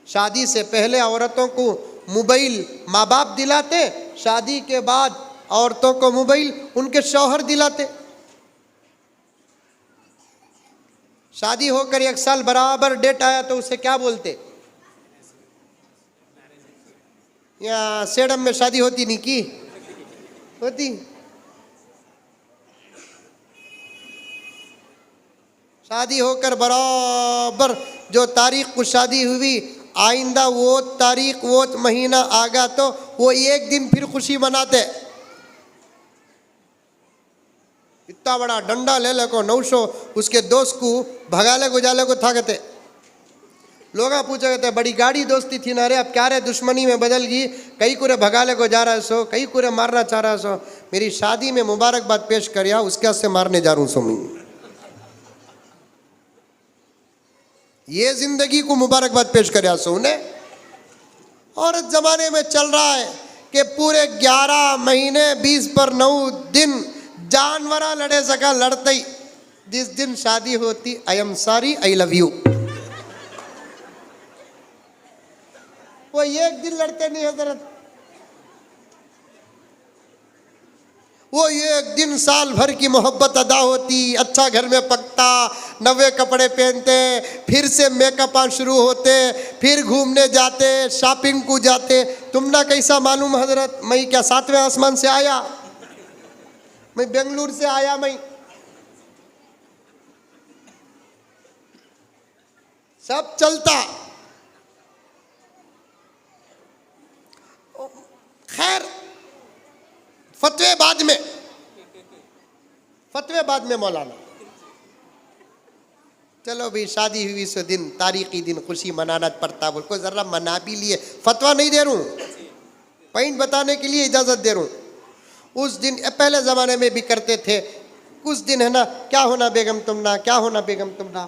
शादी से पहले औरतों को मोबाइल माँ बाप दिलाते, शादी के बाद औरतों को मोबाइल उनके शौहर दिलाते। शादी होकर 1 साल बराबर डेट आया तो उसे क्या बोलते? या सेडम में शादी होती नहीं की होती। शादी होकर बराबर जो तारीख को शादी हुई, आइंदा वो तारीख वो महीना आगा तो वो एक दिन फिर खुशी मनाते। इतना बड़ा डंडा ले ले को 900 उसके दोस्त को भगाले को जाले को थाकते। लोग पूछा कहते बड़ी गाड़ी दोस्ती थी ना रे, अब क्या रे दुश्मनी में बदल गई, कई कुरे भगाले को जा रहा सो, कई कुरे मारना चाह रहा सो। मेरी शादी में मुबारकबाद पेश करिया, उसके से मारने जा रहा हूं सो। मैं ये जिंदगी को मुबारकबाद पेश करिया सो उन्हें। और इस जमाने में चल रहा है कि पूरे 11 महीने 20 पर 9 दिन जानवरा लड़े सका लड़ते ही। जिस दिन शादी होती, I am sorry I love you, वो एक दिन लड़ते नहीं हजरत। वो एक दिन साल भर की मोहब्बत अदा होती, अच्छा घर में पकता, नवे कपड़े पहनते, फिर से मेकअप शुरू होते, फिर घूमने जाते, शॉपिंग को जाते। तुम ना कैसा मालूम हजरत, मैं क्या 7वें आसमान से आया, मैं बेंगलुरु से आया, मैं सब चलता। खैर फतवे बाद में मौलाना। चलो भाई शादी हुई सो दिन, तारीखी दिन खुशी मनाना पड़ता, बोल को जरा मना भी लिए। फतवा नहीं दे रहा हूं, पॉइंट बताने के लिए इजाजत दे रहा हूं। उस दिन पहले जमाने में भी करते थे, कुछ दिन है ना, क्या होना बेगम तुम ना, क्या होना बेगम तुम ना।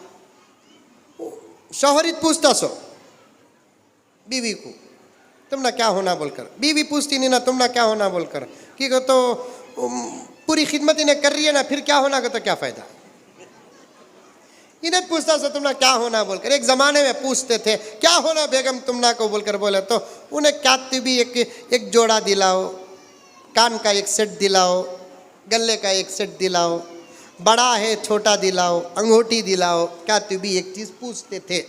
शौहरित पूछता सो बीवी को, तुम ना क्या होना बोलकर। बीवी पूछती नहीं ना, तुम ना क्या होना बोलकर। कि तो पूरी खिदमत इन्हें कर रही है ना, फिर क्या होना का तो क्या फायदा। इन्हें पूछता सो तुम ना क्या होना बोलकर। एक जमाने में पूछते थे क्या होना बेगम तुम ना को बोलकर, बोले तो उन्हें क्या भी एक जोड़ा दिलाओ, कान का एक सेट दिलाओ, गले का एक सेट दिलाओ, बड़ा है छोटा दिलाओ, अंगूठी दिलाओ, क्या भी एक चीज पूछते थे।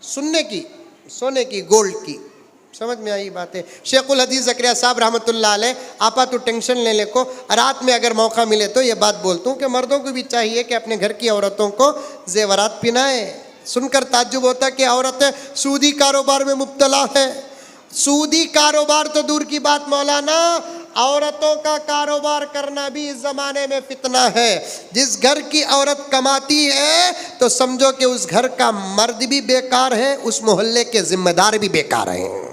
सुनने की, सोने की, गोल्ड की। समझ में आई बात है। शेखुल हदीस ज़करिया साहब रहमतुल्लाह अलैह, आपा तो टेंशन लेने को रात में अगर मौका मिले तो ये बात बोलता हूँ कि मर्दों को भी चाहिए कि अपने घर की औरतों को जेवरात पहनाए। सुनकर ताज्जुब होता है कि औरतें सूदी कारोबार में मुब्तला है। सूदी कारोबार तो दूर की बात मौलाना, औरतों का कारोबार करना भी इस जमाने में फितना है। जिस घर की औरत कमाती है तो समझो कि उस घर का मर्द भी बेकार है, उस मोहल्ले के जिम्मेदार भी बेकार हैं।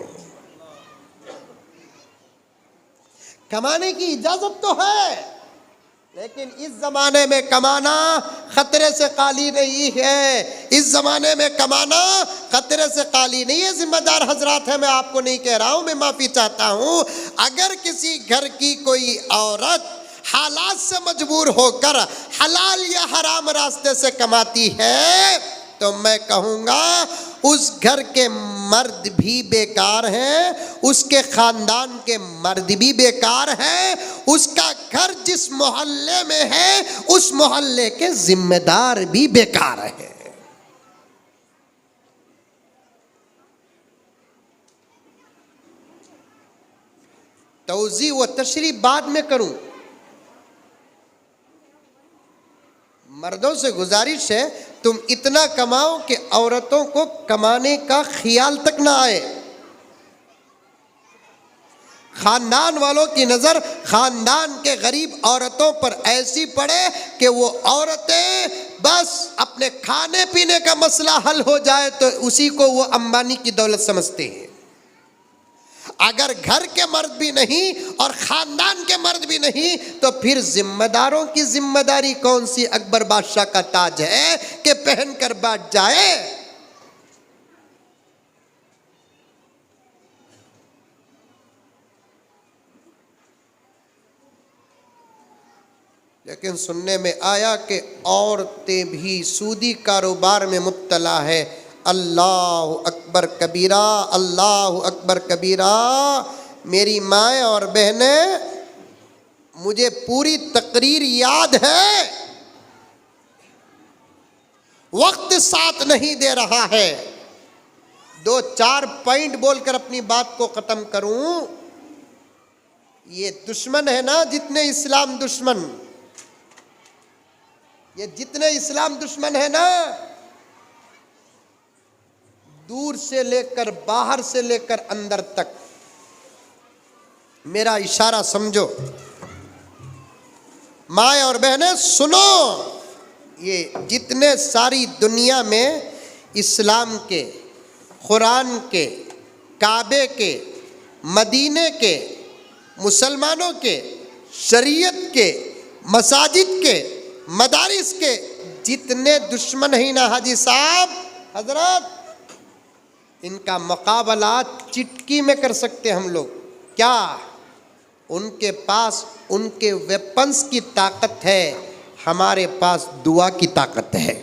कमाने की इजाजत तो है, लेकिन इस जमाने में कमाना खतरे से खाली नहीं है। इस जमाने में कमाना खतरे से खाली नहीं है। जिम्मेदार हजरात है, मैं आपको नहीं कह रहा हूं, मैं माफी चाहता हूं। अगर किसी घर की कोई औरत हालात से मजबूर होकर हलाल या हराम रास्ते से कमाती है तो मैं कहूंगा उस घर के मर्द भी बेकार हैं, उसके खानदान के मर्द भी बेकार हैं, उसका घर जिस मोहल्ले में है उस मोहल्ले के जिम्मेदार भी बेकार हैं। तौज़ी व तशरीह बाद में करूं। मर्दों से गुजारिश है तुम इतना कमाओ कि औरतों को कमाने का ख्याल तक ना आए। खानदान वालों की नज़र खानदान के गरीब औरतों पर ऐसी पड़े कि वो औरतें बस अपने खाने पीने का मसला हल हो जाए तो उसी को वो अंबानी की दौलत समझते हैं। अगर घर के मर्द भी नहीं और खानदान के मर्द भी नहीं तो फिर जिम्मेदारों की जिम्मेदारी कौन सी? अकबर बादशाह का ताज है कि पहन कर बैठ जाए। लेकिन सुनने में आया कि औरतें भी सूदी कारोबार में मुब्तला है। अल्लाह अकबर कबीरा, अल्लाह अकबर कबीरा। मेरी माएँ और बहनें, मुझे पूरी तकरीर याद है, वक्त साथ नहीं दे रहा है। 2-4 पॉइंट बोलकर अपनी बात को खत्म करूं। ये दुश्मन है ना, जितने इस्लाम दुश्मन, ये जितने इस्लाम दुश्मन है ना, दूर से लेकर बाहर से लेकर अंदर तक, मेरा इशारा समझो। माए और बहनें सुनो, ये जितने सारी दुनिया में इस्लाम के, कुरान के, काबे के, मदीने के, मुसलमानों के, शरीयत के, मसाजिद के, मदारिस के जितने दुश्मन हैं ना हाजी साहब, हजरत, इनका मुकाबला चिटकी में कर सकते हम लोग। क्या? उनके पास उनके वेपन्स की ताकत है, हमारे पास दुआ की ताकत है।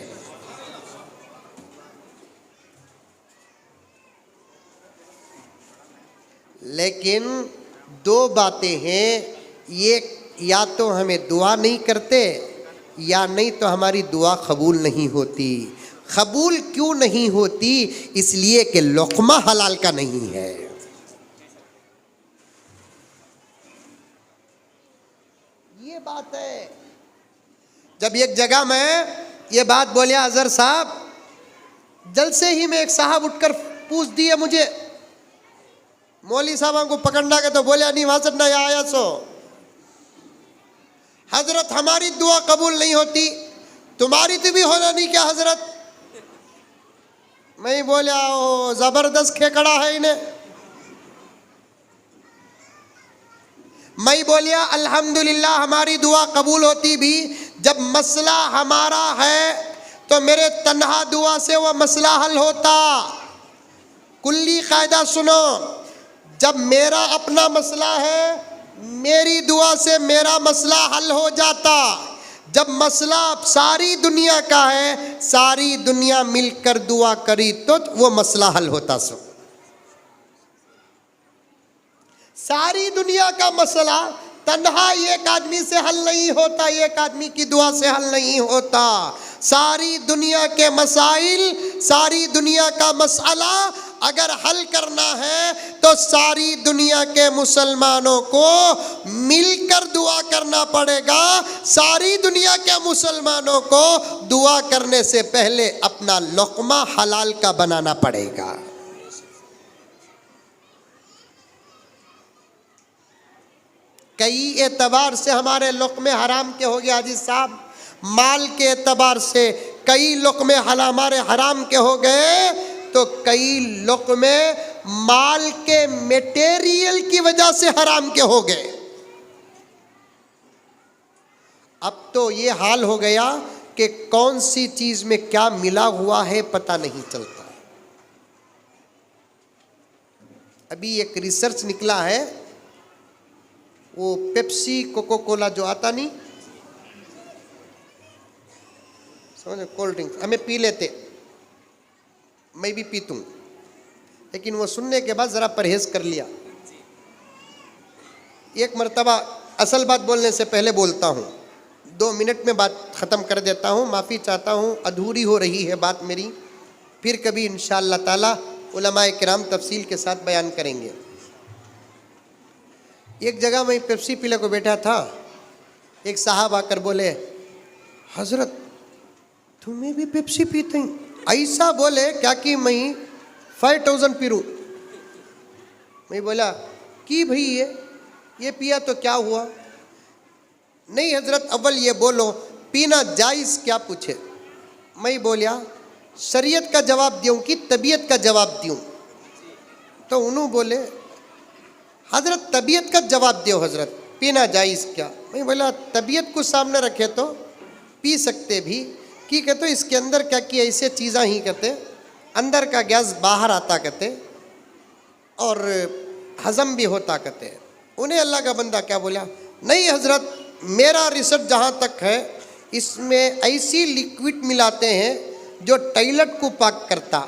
लेकिन 2 बातें हैं, ये या तो हमें दुआ नहीं करते या नहीं तो हमारी दुआ कबूल नहीं होती। कबूल क्यों नहीं होती? इसलिए कि लुक़मा हलाल का नहीं है। ये बात है। जब एक जगह मैं ये बात बोलिया अजहर साहब, जलसे ही में एक साहब उठकर पूछ दिए मुझे, मौली साहब को पकड़ना के तो बोलिया नहीं वहां से ना आया सो हजरत, हमारी दुआ कबूल नहीं होती, तुम्हारी तो भी होना नहीं क्या हजरत? मैं बोलिया ओ जबरदस्त खेकड़ा है इन्हें। मैं बोलिया अल्हम्दुलिल्लाह हमारी दुआ कबूल होती भी जब मसला हमारा है तो मेरे तन्हा दुआ से वह मसला हल होता। कुल्ली कायदा सुनो, जब मेरा अपना मसला है मेरी दुआ से मेरा मसला हल हो जाता। जब मसला सारी दुनिया का है, सारी दुनिया मिलकर दुआ करी तो वो मसला हल होता। सो सारी दुनिया का मसला तन्हा एक आदमी से हल नहीं होता, एक आदमी की दुआ से हल नहीं होता। सारी दुनिया के मसाइल, सारी दुनिया का मसला अगर हल करना है तो सारी दुनिया के मुसलमानों को मिलकर दुआ करना पड़ेगा। सारी दुनिया के मुसलमानों को दुआ करने से पहले अपना लुक़मा हलाल का बनाना पड़ेगा। कई एतबार से हमारे लुक़मे हराम के हो गए हाजी साहब, माल के एतबार से कई लुक़मे हमारे हराम के हो गए, तो कई लुक़मे माल के मटेरियल की वजह से हराम के हो गए। अब तो ये हाल हो गया कि कौन सी चीज में क्या मिला हुआ है पता नहीं चलता। अभी एक रिसर्च निकला है, वो पेप्सी कोको कोला जो आता नहीं, समझो, कोल्ड ड्रिंक हमें पी लेते, मैं भी पीतूँ, लेकिन वो सुनने के बाद ज़रा परहेज़ कर लिया। एक मर्तबा असल बात बोलने से पहले बोलता हूँ, 2 मिनट में बात ख़त्म कर देता हूँ, माफ़ी चाहता हूँ, अधूरी हो रही है बात मेरी, फिर कभी इंशाअल्लाह ताला उलमाए किराम तफसील के साथ बयान करेंगे। एक जगह मैं पेप्सी पीने को बैठा था, एक साहब आकर बोले, हज़रत तुम्हें भी पेप्सी पीते हैं? ऐसा बोले क्या कि मैं 5000 पी रूँ। मैं बोला कि भाई ये ये पिया तो क्या हुआ? नहीं हजरत, अव्वल ये बोलो पीना जायज़ क्या पूछे। मैं बोलिया शरीयत का जवाब दूँ कि तबीयत का जवाब दूँ? तो उन्होंने बोले हजरत तबीयत का जवाब दो हजरत, पीना जायज़ क्या? मैं बोला तबीयत को सामने रखे तो पी सकते भी कि कहते इसके अंदर क्या किया, ऐसे चीज़ा ही कहते अंदर का गैस बाहर आता कहते और हजम भी होता कहते। उन्हें अल्लाह का बंदा क्या बोला, नहीं हजरत मेरा रिसर्च जहाँ तक है इसमें ऐसी लिक्विड मिलाते हैं जो टॉयलेट को पाक करता।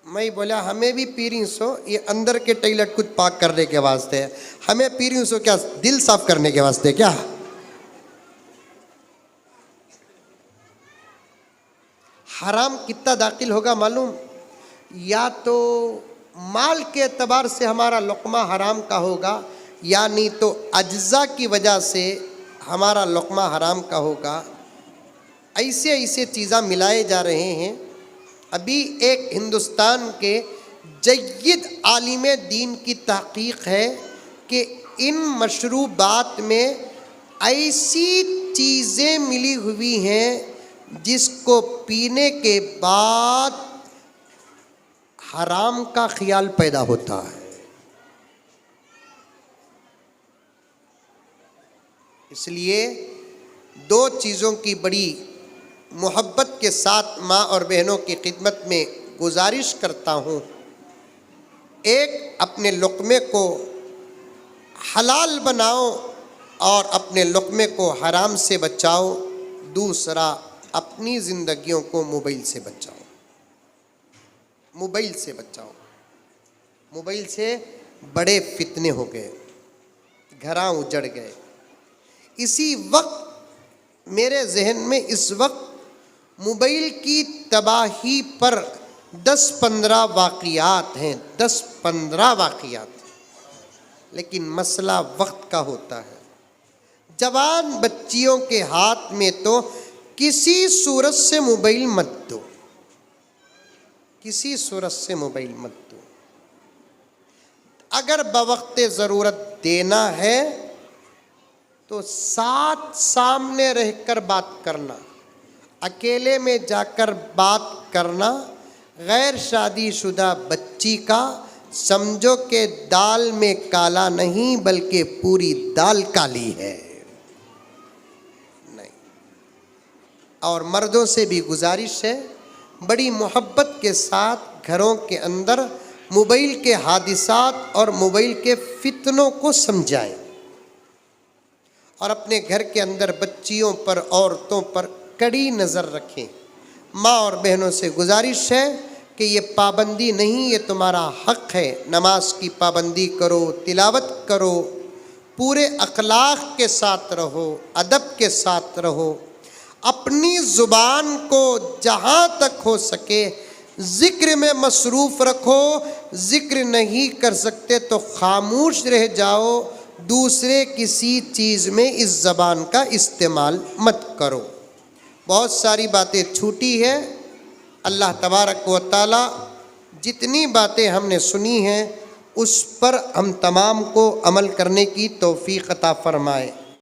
मैं बोला हमें भी पी रही सो ये अंदर के टॉयलेट को पाक करने के वास्ते है, हमें पी रही सो क्या दिल साफ करने के वास्ते क्या? हराम कितना दाखिल होगा मालूम? या तो माल के एतबार से हमारा लुक़मा हराम का होगा, या नहीं तो अज्जा की वजह से हमारा लुक़मा हराम का होगा। ऐसे ऐसे चीज़ें मिलाए जा रहे हैं। अभी एक हिंदुस्तान के जय्यद आलिम दीन की तहक़ीक़ है कि इन मशरूबात में ऐसी चीज़ें मिली हुई हैं जिसको पीने के बाद हराम का ख्याल पैदा होता है। इसलिए दो चीज़ों की बड़ी मोहब्बत के साथ माँ और बहनों की खिदमत में गुजारिश करता हूँ। एक, अपने लुक़मे को हलाल बनाओ और अपने लुक़मे को हराम से बचाओ। दूसरा, अपनी ज़िंदगियों को मोबाइल से बचाओ। मोबाइल से बचाओ। मोबाइल से बड़े फितने हो गए, घरां उजड़ गए। इसी वक्त मेरे जहन में इस वक्त मोबाइल की तबाही पर 10-15 वाक़ियात हैं, 10-15 वाक़ियात। लेकिन मसला वक्त का होता है। जवान बच्चियों के हाथ में तो किसी सूरत से मोबाइल मत दो, किसी सूरत से मोबाइल मत दो। अगर बवक्ते ज़रूरत देना है तो साथ सामने रहकर बात करना, अकेले में जाकर बात करना। गैर शादीशुदा बच्ची का समझो कि दाल में काला नहीं बल्कि पूरी दाल काली है। नहीं। और मर्दों से भी गुजारिश है, बड़ी मोहब्बत के साथ घरों के अंदर मोबाइल के हादिसात और मोबाइल के फितनों को समझाएं और अपने घर के अंदर बच्चियों पर, औरतों पर कड़ी नज़र रखें। माँ और बहनों से गुजारिश है कि ये पाबंदी नहीं, ये तुम्हारा हक़ है। नमाज की पाबंदी करो, तिलावत करो, पूरे अखलाक के साथ रहो, अदब के साथ रहो। अपनी ज़ुबान को जहाँ तक हो सके ज़िक्र में मसरूफ़ रखो। ज़िक्र नहीं कर सकते तो खामोश रह जाओ। दूसरे किसी चीज़ में इस ज़बान का इस्तेमाल मत करो। बहुत सारी बातें छूटी है। अल्लाह तबारक व तआला जितनी बातें हमने सुनी हैं उस पर हम तमाम को अमल करने की तौफ़ीक़ अता फ़रमाए।